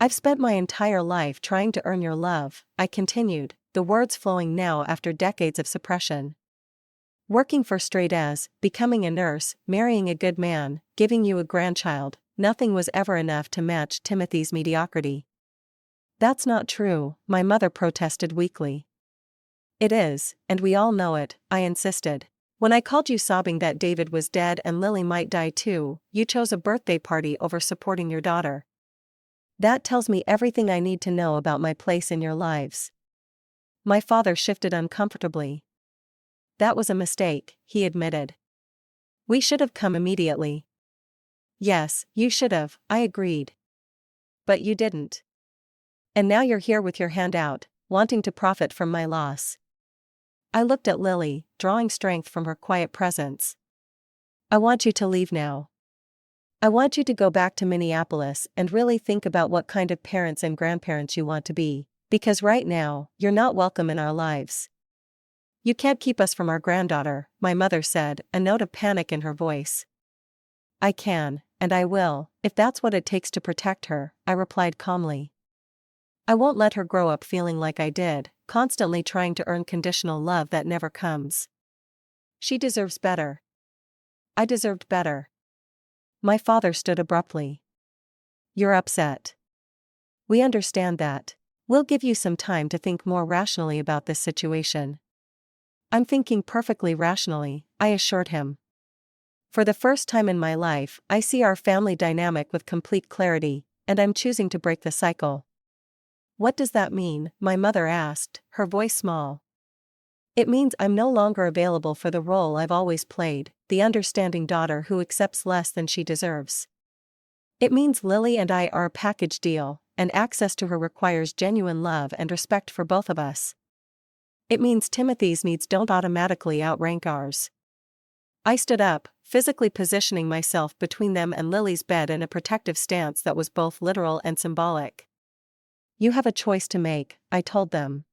I've spent my entire life trying to earn your love, I continued, the words flowing now after decades of suppression. Working for straight A's, becoming a nurse, marrying a good man, giving you a grandchild, nothing was ever enough to match Timothy's mediocrity. That's not true, my mother protested weakly. It is, and we all know it, I insisted. When I called you sobbing that David was dead and Lily might die too, you chose a birthday party over supporting your daughter. That tells me everything I need to know about my place in your lives. My father shifted uncomfortably. That was a mistake, he admitted. We should have come immediately. Yes, you should have, I agreed. But you didn't. And now you're here with your hand out, wanting to profit from my loss. I looked at Lily, drawing strength from her quiet presence. I want you to leave now. I want you to go back to Minneapolis and really think about what kind of parents and grandparents you want to be, because right now, you're not welcome in our lives. You can't keep us from our granddaughter, my mother said, a note of panic in her voice. I can, and I will, if that's what it takes to protect her, I replied calmly. I won't let her grow up feeling like I did, constantly trying to earn conditional love that never comes. She deserves better. I deserved better. My father stood abruptly. You're upset. We understand that. We'll give you some time to think more rationally about this situation. I'm thinking perfectly rationally, I assured him. For the first time in my life, I see our family dynamic with complete clarity, and I'm choosing to break the cycle. What does that mean? My mother asked, her voice small. It means I'm no longer available for the role I've always played, the understanding daughter who accepts less than she deserves. It means Lily and I are a package deal, and access to her requires genuine love and respect for both of us. It means Timothy's needs don't automatically outrank ours. I stood up, physically positioning myself between them and Lily's bed in a protective stance that was both literal and symbolic. You have a choice to make, I told them.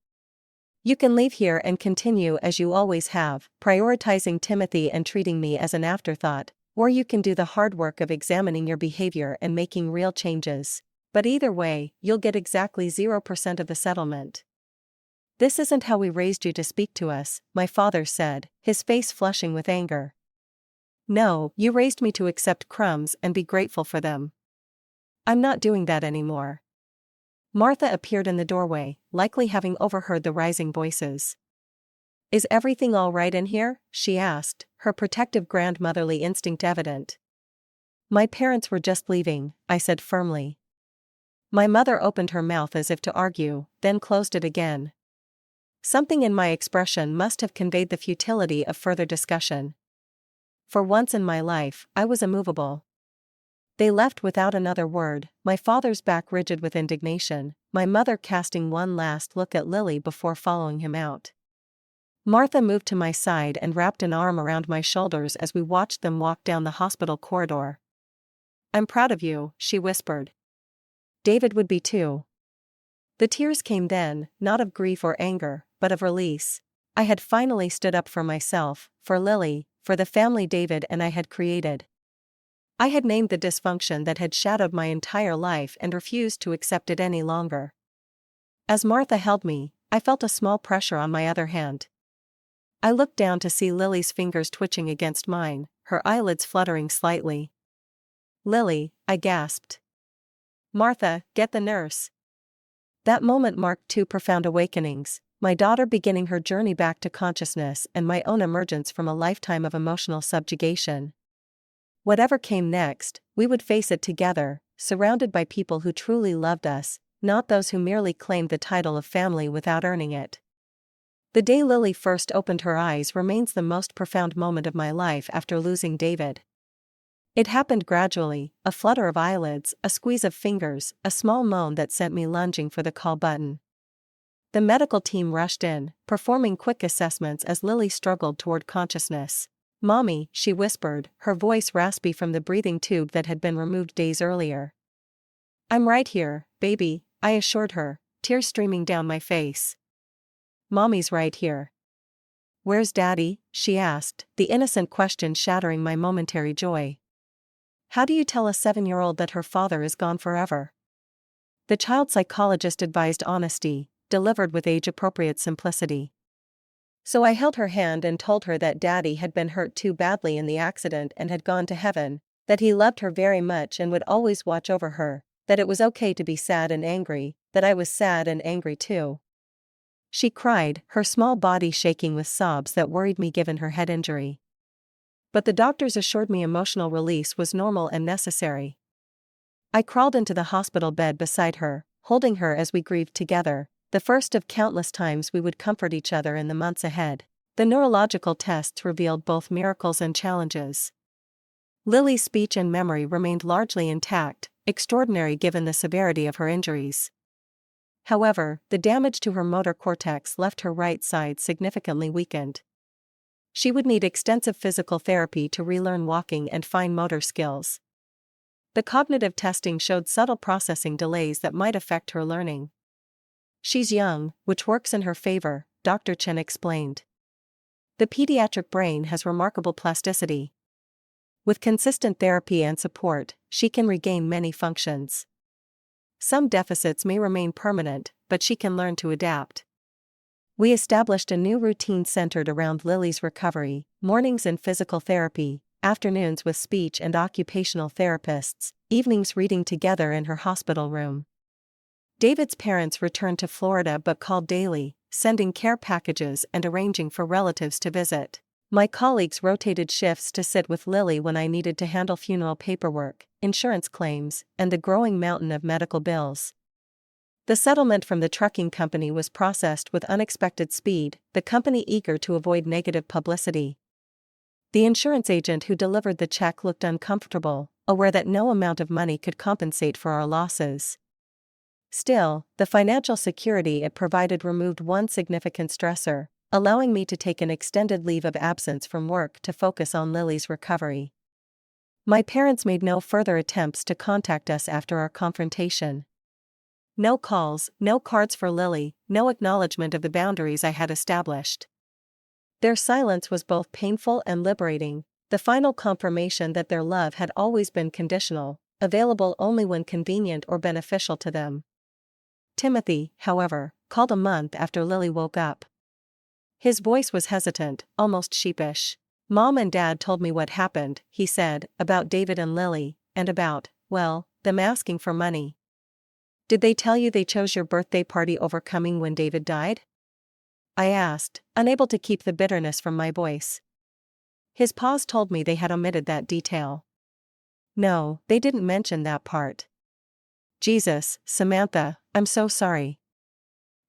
You can leave here and continue as you always have, prioritizing Timothy and treating me as an afterthought, or you can do the hard work of examining your behavior and making real changes. But either way, you'll get exactly 0% of the settlement. This isn't how we raised you to speak to us, my father said, his face flushing with anger. No, you raised me to accept crumbs and be grateful for them. I'm not doing that anymore. Martha appeared in the doorway, likely having overheard the rising voices. Is everything all right in here? She asked, her protective grandmotherly instinct evident. My parents were just leaving, I said firmly. My mother opened her mouth as if to argue, then closed it again. Something in my expression must have conveyed the futility of further discussion. For once in my life, I was immovable. They left without another word, my father's back rigid with indignation, my mother casting one last look at Lily before following him out. Martha moved to my side and wrapped an arm around my shoulders as we watched them walk down the hospital corridor. I'm proud of you, she whispered. David would be too. The tears came then, not of grief or anger, but of release. I had finally stood up for myself, for Lily, for the family David and I had created. I had named the dysfunction that had shadowed my entire life and refused to accept it any longer. As Martha held me, I felt a small pressure on my other hand. I looked down to see Lily's fingers twitching against mine, her eyelids fluttering slightly. Lily, I gasped. Martha, get the nurse. That moment marked two profound awakenings, my daughter beginning her journey back to consciousness and my own emergence from a lifetime of emotional subjugation. Whatever came next, we would face it together, surrounded by people who truly loved us, not those who merely claimed the title of family without earning it. The day Lily first opened her eyes remains the most profound moment of my life after losing David. It happened gradually, a flutter of eyelids, a squeeze of fingers, a small moan that sent me lunging for the call button. The medical team rushed in, performing quick assessments as Lily struggled toward consciousness. Mommy, she whispered, her voice raspy from the breathing tube that had been removed days earlier. I'm right here, baby, I assured her, tears streaming down my face. Mommy's right here. Where's Daddy? She asked, the innocent question shattering my momentary joy. How do you tell a 7-year-old that her father is gone forever? The child psychologist advised honesty, delivered with age-appropriate simplicity. So I held her hand and told her that Daddy had been hurt too badly in the accident and had gone to heaven, that he loved her very much and would always watch over her, that it was okay to be sad and angry, that I was sad and angry too. She cried, her small body shaking with sobs that worried me given her head injury. But the doctors assured me emotional release was normal and necessary. I crawled into the hospital bed beside her, holding her as we grieved together, the first of countless times we would comfort each other in the months ahead. The neurological tests revealed both miracles and challenges. Lily's speech and memory remained largely intact, extraordinary given the severity of her injuries. However, the damage to her motor cortex left her right side significantly weakened. She would need extensive physical therapy to relearn walking and fine motor skills. The cognitive testing showed subtle processing delays that might affect her learning. She's young, which works in her favor, Dr. Chen explained. The pediatric brain has remarkable plasticity. With consistent therapy and support, she can regain many functions. Some deficits may remain permanent, but she can learn to adapt. We established a new routine centered around Lily's recovery: mornings in physical therapy, afternoons with speech and occupational therapists, evenings reading together in her hospital room. David's parents returned to Florida but called daily, sending care packages and arranging for relatives to visit. My colleagues rotated shifts to sit with Lily when I needed to handle funeral paperwork, insurance claims, and the growing mountain of medical bills. The settlement from the trucking company was processed with unexpected speed, the company eager to avoid negative publicity. The insurance agent who delivered the check looked uncomfortable, aware that no amount of money could compensate for our losses. Still, the financial security it provided removed one significant stressor, allowing me to take an extended leave of absence from work to focus on Lily's recovery. My parents made no further attempts to contact us after our confrontation. No calls, no cards for Lily, no acknowledgement of the boundaries I had established. Their silence was both painful and liberating, the final confirmation that their love had always been conditional, available only when convenient or beneficial to them. Timothy, however, called a month after Lily woke up. His voice was hesitant, almost sheepish. "Mom and Dad told me what happened," he said, "about David and Lily, and about, well, them asking for money." "Did they tell you they chose your birthday party over coming when David died?" I asked, unable to keep the bitterness from my voice. His pause told me they had omitted that detail. "No, they didn't mention that part." "Jesus, Samantha, I'm so sorry.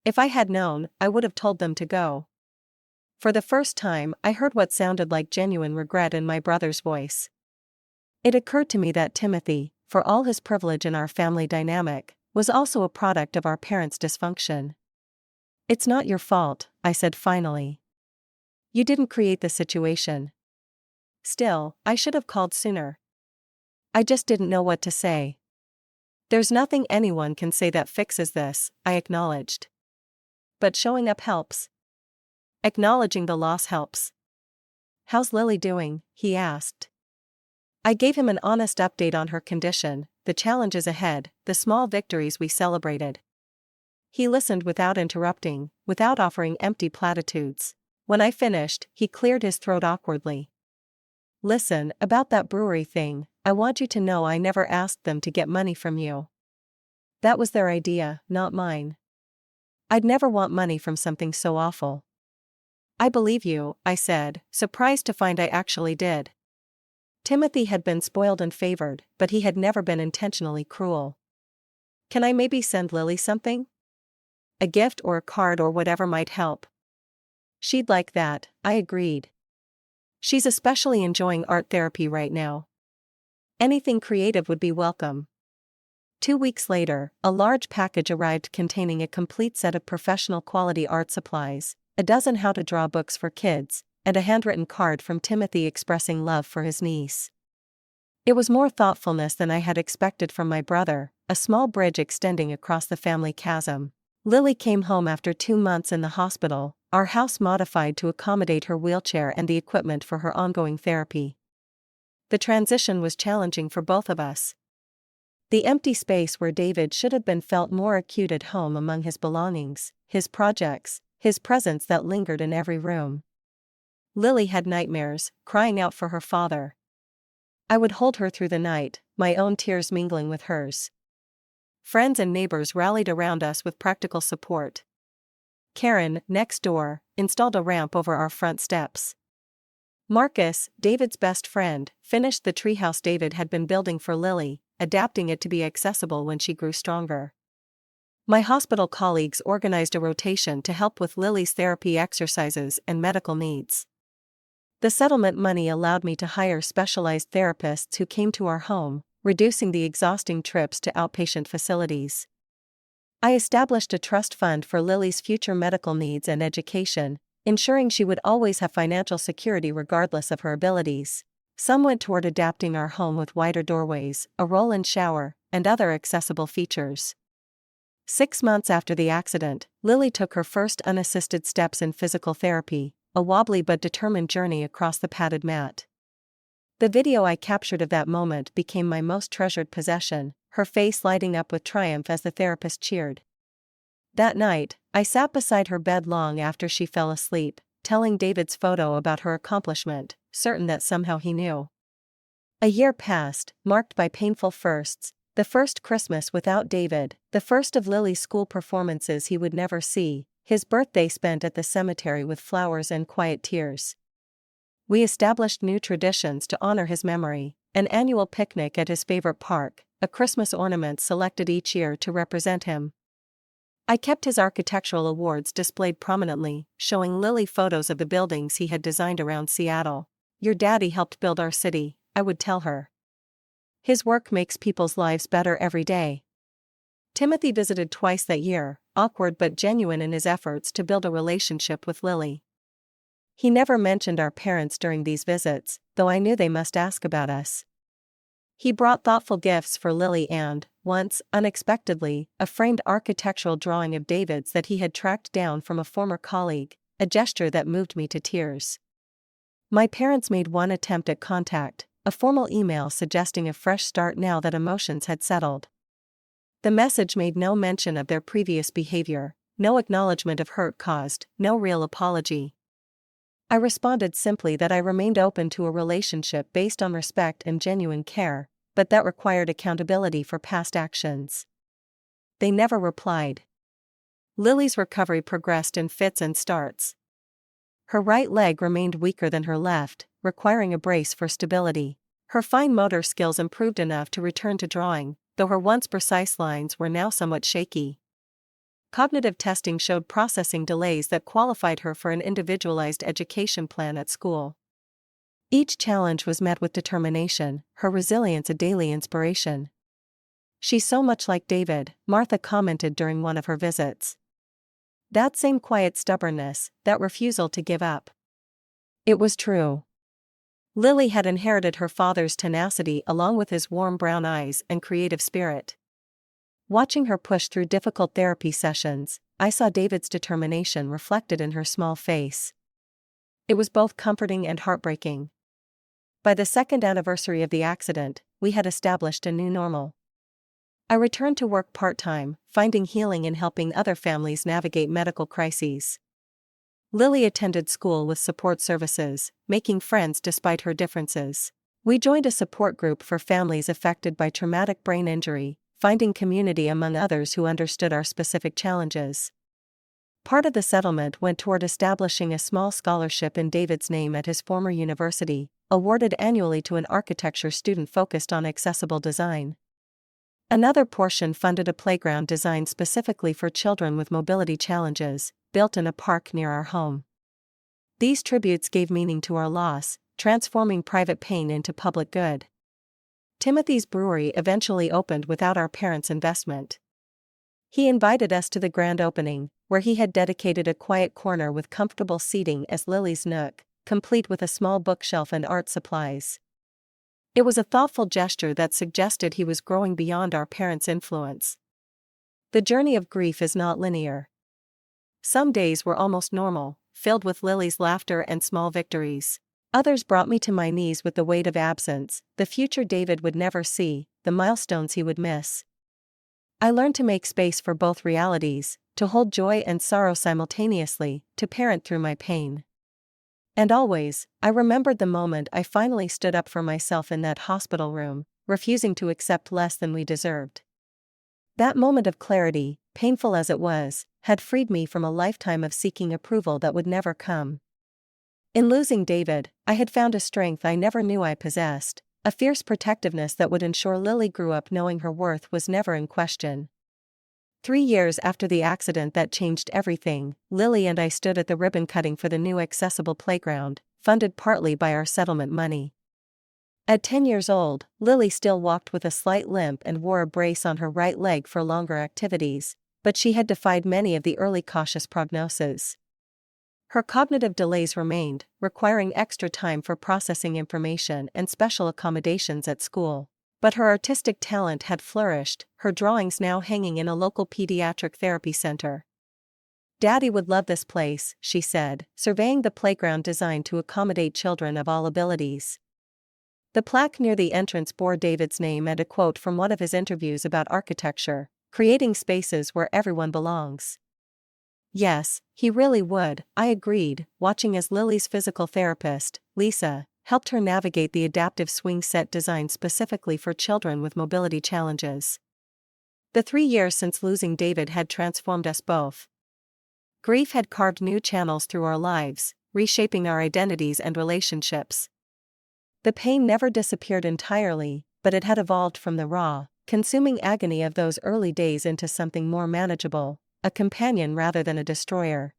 If I had known, I would have told them to go." For the first time, I heard what sounded like genuine regret in my brother's voice. It occurred to me that Timothy, for all his privilege in our family dynamic, was also a product of our parents' dysfunction. "It's not your fault," I said finally. "You didn't create the situation. Still, I should have called sooner. I just didn't know what to say." "There's nothing anyone can say that fixes this," I acknowledged. "But showing up helps. Acknowledging the loss helps." "How's Lily doing?" he asked. I gave him an honest update on her condition, the challenges ahead, the small victories we celebrated. He listened without interrupting, without offering empty platitudes. When I finished, he cleared his throat awkwardly. "Listen, about that brewery thing, I want you to know I never asked them to get money from you. That was their idea, not mine. I'd never want money from something so awful." "I believe you," I said, surprised to find I actually did. Timothy had been spoiled and favored, but he had never been intentionally cruel. "Can I maybe send Lily something? A gift or a card or whatever might help." "She'd like that," I agreed. "She's especially enjoying art therapy right now. Anything creative would be welcome." 2 weeks later, a large package arrived containing a complete set of professional quality art supplies, a dozen how-to-draw books for kids, and a handwritten card from Timothy expressing love for his niece. It was more thoughtfulness than I had expected from my brother, a small bridge extending across the family chasm. Lily came home after 2 months in the hospital, our house modified to accommodate her wheelchair and the equipment for her ongoing therapy. The transition was challenging for both of us. The empty space where David should have been felt more acute at home among his belongings, his projects, his presence that lingered in every room. Lily had nightmares, crying out for her father. I would hold her through the night, my own tears mingling with hers. Friends and neighbors rallied around us with practical support. Karen, next door, installed a ramp over our front steps. Marcus, David's best friend, finished the treehouse David had been building for Lily, adapting it to be accessible when she grew stronger. My hospital colleagues organized a rotation to help with Lily's therapy exercises and medical needs. The settlement money allowed me to hire specialized therapists who came to our home, reducing the exhausting trips to outpatient facilities. I established a trust fund for Lily's future medical needs and education, ensuring she would always have financial security regardless of her abilities. Some went toward adapting our home with wider doorways, a roll-in shower, and other accessible features. 6 months after the accident, Lily took her first unassisted steps in physical therapy, a wobbly but determined journey across the padded mat. The video I captured of that moment became my most treasured possession, her face lighting up with triumph as the therapist cheered. That night, I sat beside her bed long after she fell asleep, telling David's photo about her accomplishment, certain that somehow he knew. A year passed, marked by painful firsts: the first Christmas without David, the first of Lily's school performances he would never see, his birthday spent at the cemetery with flowers and quiet tears. We established new traditions to honor his memory: an annual picnic at his favorite park, a Christmas ornament selected each year to represent him. I kept his architectural awards displayed prominently, showing Lily photos of the buildings he had designed around Seattle. "Your daddy helped build our city," I would tell her. "His work makes people's lives better every day." Timothy visited twice that year, awkward but genuine in his efforts to build a relationship with Lily. He never mentioned our parents during these visits, though I knew they must ask about us. He brought thoughtful gifts for Lily and, once, unexpectedly, a framed architectural drawing of David's that he had tracked down from a former colleague, a gesture that moved me to tears. My parents made one attempt at contact, a formal email suggesting a fresh start now that emotions had settled. The message made no mention of their previous behavior, no acknowledgement of hurt caused, no real apology. I responded simply that I remained open to a relationship based on respect and genuine care, but that required accountability for past actions. They never replied. Lily's recovery progressed in fits and starts. Her right leg remained weaker than her left, requiring a brace for stability. Her fine motor skills improved enough to return to drawing, though her once precise lines were now somewhat shaky. Cognitive testing showed processing delays that qualified her for an individualized education plan at school. Each challenge was met with determination, her resilience a daily inspiration. "She's so much like David," Martha commented during one of her visits. That same quiet stubbornness, that refusal to give up. It was true. Lily had inherited her father's tenacity along with his warm brown eyes and creative spirit. Watching her push through difficult therapy sessions, I saw David's determination reflected in her small face. It was both comforting and heartbreaking. By the second anniversary of the accident, we had established a new normal. I returned to work part-time, finding healing in helping other families navigate medical crises. Lily attended school with support services, making friends despite her differences. We joined a support group for families affected by traumatic brain injury, finding community among others who understood our specific challenges. Part of the settlement went toward establishing a small scholarship in David's name at his former university, awarded annually to an architecture student focused on accessible design. Another portion funded a playground designed specifically for children with mobility challenges, built in a park near our home. These tributes gave meaning to our loss, transforming private pain into public good. Timothy's brewery eventually opened without our parents' investment. He invited us to the grand opening, where he had dedicated a quiet corner with comfortable seating as Lily's nook, complete with a small bookshelf and art supplies. It was a thoughtful gesture that suggested he was growing beyond our parents' influence. The journey of grief is not linear. Some days were almost normal, filled with Lily's laughter and small victories. Others brought me to my knees with the weight of absence, the future David would never see, the milestones he would miss. I learned to make space for both realities, to hold joy and sorrow simultaneously, to parent through my pain. And always, I remembered the moment I finally stood up for myself in that hospital room, refusing to accept less than we deserved. That moment of clarity, painful as it was, had freed me from a lifetime of seeking approval that would never come. In losing David, I had found a strength I never knew I possessed, a fierce protectiveness that would ensure Lily grew up knowing her worth was never in question. 3 years after the accident that changed everything, Lily and I stood at the ribbon cutting for the new accessible playground, funded partly by our settlement money. At 10 years old, Lily still walked with a slight limp and wore a brace on her right leg for longer activities, but she had defied many of the early cautious prognoses. Her cognitive delays remained, requiring extra time for processing information and special accommodations at school. But her artistic talent had flourished, her drawings now hanging in a local pediatric therapy center. "Daddy would love this place," she said, surveying the playground designed to accommodate children of all abilities. The plaque near the entrance bore David's name and a quote from one of his interviews about architecture, "Creating spaces where everyone belongs." Yes, he really would, I agreed, watching as Lily's physical therapist, Lisa, helped her navigate the adaptive swing set designed specifically for children with mobility challenges. The 3 years since losing David had transformed us both. Grief had carved new channels through our lives, reshaping our identities and relationships. The pain never disappeared entirely, but it had evolved from the raw, consuming agony of those early days into something more manageable, a companion rather than a destroyer.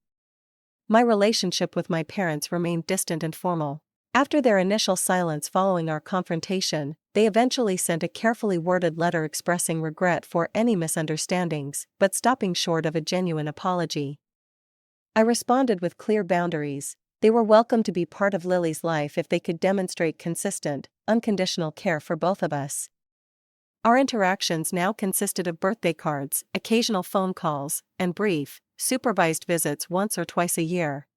My relationship with my parents remained distant and formal. After their initial silence following our confrontation, they eventually sent a carefully worded letter expressing regret for any misunderstandings, but stopping short of a genuine apology. I responded with clear boundaries. They were welcome to be part of Lily's life if they could demonstrate consistent, unconditional care for both of us. Our interactions now consisted of birthday cards, occasional phone calls, and brief, supervised visits once or twice a year.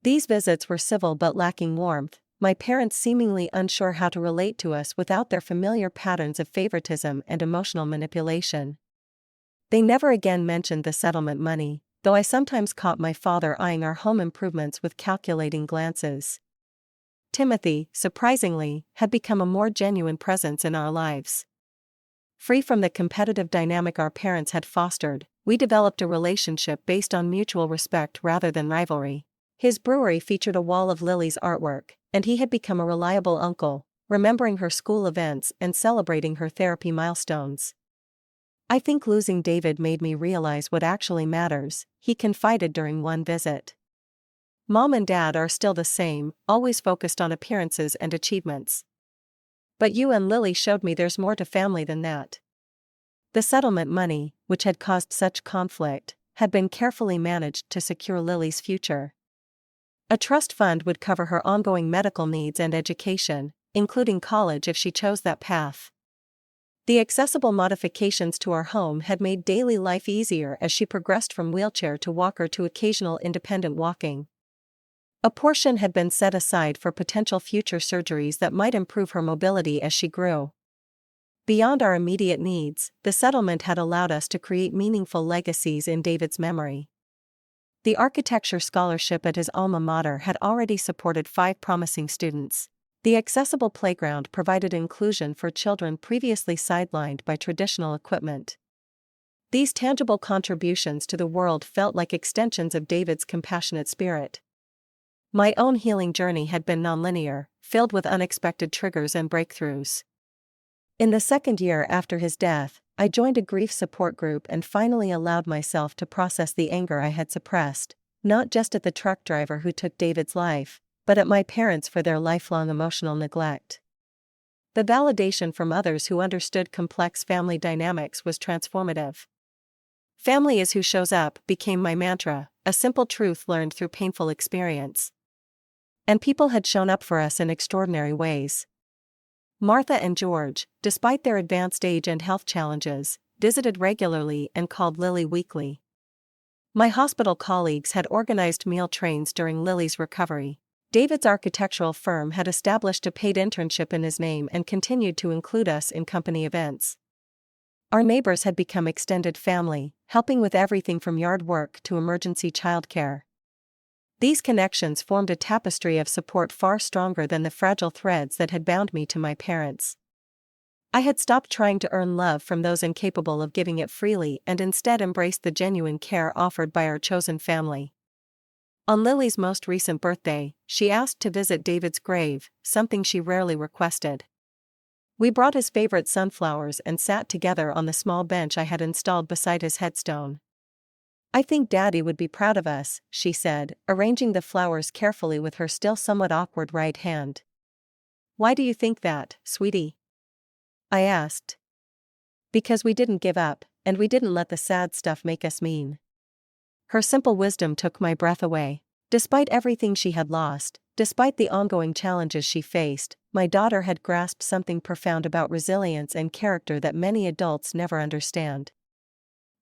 These visits were civil but lacking warmth, my parents seemingly unsure how to relate to us without their familiar patterns of favoritism and emotional manipulation. They never again mentioned the settlement money, though I sometimes caught my father eyeing our home improvements with calculating glances. Timothy, surprisingly, had become a more genuine presence in our lives. Free from the competitive dynamic our parents had fostered, we developed a relationship based on mutual respect rather than rivalry. His brewery featured a wall of Lily's artwork, and he had become a reliable uncle, remembering her school events and celebrating her therapy milestones. "I think losing David made me realize what actually matters," he confided during one visit. "Mom and Dad are still the same, always focused on appearances and achievements. But you and Lily showed me there's more to family than that." The settlement money, which had caused such conflict, had been carefully managed to secure Lily's future. A trust fund would cover her ongoing medical needs and education, including college if she chose that path. The accessible modifications to our home had made daily life easier as she progressed from wheelchair to walker to occasional independent walking. A portion had been set aside for potential future surgeries that might improve her mobility as she grew. Beyond our immediate needs, the settlement had allowed us to create meaningful legacies in David's memory. The architecture scholarship at his alma mater had already supported 5 promising students. The accessible playground provided inclusion for children previously sidelined by traditional equipment. These tangible contributions to the world felt like extensions of David's compassionate spirit. My own healing journey had been nonlinear, filled with unexpected triggers and breakthroughs. In the second year after his death, I joined a grief support group and finally allowed myself to process the anger I had suppressed, not just at the truck driver who took David's life, but at my parents for their lifelong emotional neglect. The validation from others who understood complex family dynamics was transformative. "Family is who shows up" became my mantra, a simple truth learned through painful experience. And people had shown up for us in extraordinary ways. Martha and George, despite their advanced age and health challenges, visited regularly and called Lily weekly. My hospital colleagues had organized meal trains during Lily's recovery. David's architectural firm had established a paid internship in his name and continued to include us in company events. Our neighbors had become extended family, helping with everything from yard work to emergency childcare. These connections formed a tapestry of support far stronger than the fragile threads that had bound me to my parents. I had stopped trying to earn love from those incapable of giving it freely and instead embraced the genuine care offered by our chosen family. On Lily's most recent birthday, she asked to visit David's grave, something she rarely requested. We brought his favorite sunflowers and sat together on the small bench I had installed beside his headstone. "I think Daddy would be proud of us," she said, arranging the flowers carefully with her still somewhat awkward right hand. "Why do you think that, sweetie?" I asked. "Because we didn't give up, and we didn't let the sad stuff make us mean." Her simple wisdom took my breath away. Despite everything she had lost, despite the ongoing challenges she faced, my daughter had grasped something profound about resilience and character that many adults never understand.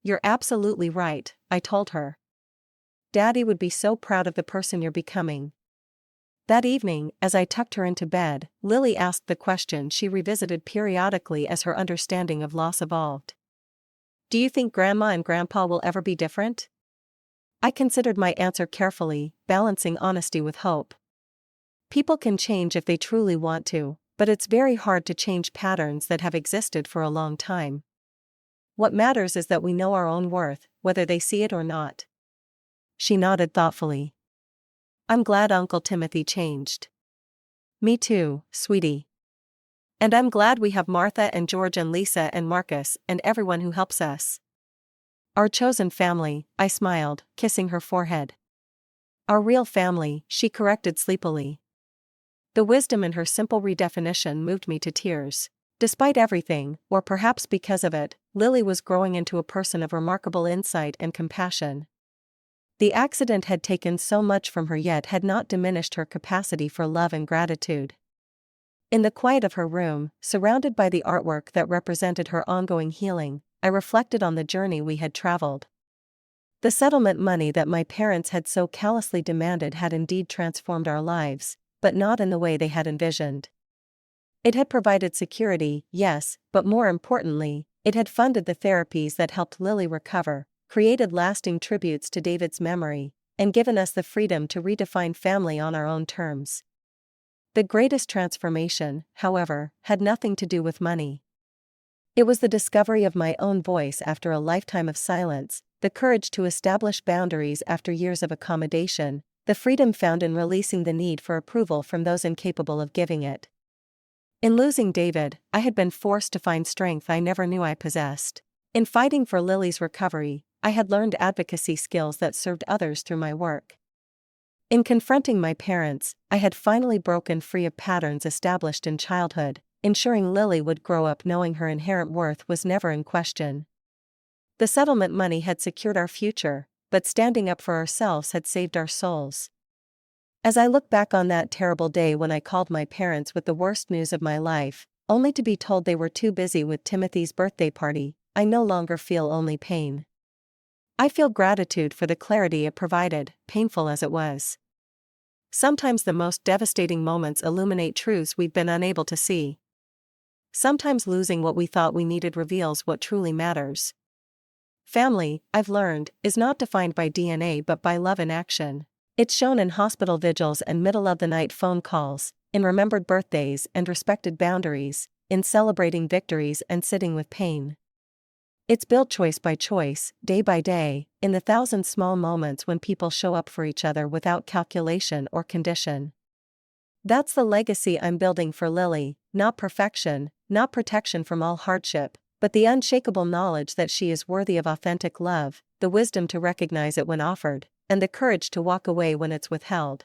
"You're absolutely right," I told her. "Daddy would be so proud of the person you're becoming." That evening, as I tucked her into bed, Lily asked the question she revisited periodically as her understanding of loss evolved. "Do you think Grandma and Grandpa will ever be different?" I considered my answer carefully, balancing honesty with hope. People can change if they truly want to, but it's very hard to change patterns that have existed for a long time. What matters is that we know our own worth, whether they see it or not. She nodded thoughtfully. "I'm glad Uncle Timothy changed." "Me too, sweetie. And I'm glad we have Martha and George and Lisa and Marcus and everyone who helps us. Our chosen family," I smiled, kissing her forehead. "Our real family," she corrected sleepily. The wisdom in her simple redefinition moved me to tears. Despite everything, or perhaps because of it, Lily was growing into a person of remarkable insight and compassion. The accident had taken so much from her yet had not diminished her capacity for love and gratitude. In the quiet of her room, surrounded by the artwork that represented her ongoing healing, I reflected on the journey we had traveled. The settlement money that my parents had so callously demanded had indeed transformed our lives, but not in the way they had envisioned. It had provided security, yes, but more importantly, it had funded the therapies that helped Lily recover, created lasting tributes to David's memory, and given us the freedom to redefine family on our own terms. The greatest transformation, however, had nothing to do with money. It was the discovery of my own voice after a lifetime of silence, the courage to establish boundaries after years of accommodation, the freedom found in releasing the need for approval from those incapable of giving it. In losing David, I had been forced to find strength I never knew I possessed. In fighting for Lily's recovery, I had learned advocacy skills that served others through my work. In confronting my parents, I had finally broken free of patterns established in childhood, ensuring Lily would grow up knowing her inherent worth was never in question. The settlement money had secured our future, but standing up for ourselves had saved our souls. As I look back on that terrible day when I called my parents with the worst news of my life, only to be told they were too busy with Timothy's birthday party, I no longer feel only pain. I feel gratitude for the clarity it provided, painful as it was. Sometimes the most devastating moments illuminate truths we've been unable to see. Sometimes losing what we thought we needed reveals what truly matters. Family, I've learned, is not defined by DNA but by love in action. It's shown in hospital vigils and middle-of-the-night phone calls, in remembered birthdays and respected boundaries, in celebrating victories and sitting with pain. It's built choice by choice, day by day, in the thousand small moments when people show up for each other without calculation or condition. That's the legacy I'm building for Lily, not perfection, not protection from all hardship, but the unshakable knowledge that she is worthy of authentic love, the wisdom to recognize it when offered, and the courage to walk away when it's withheld.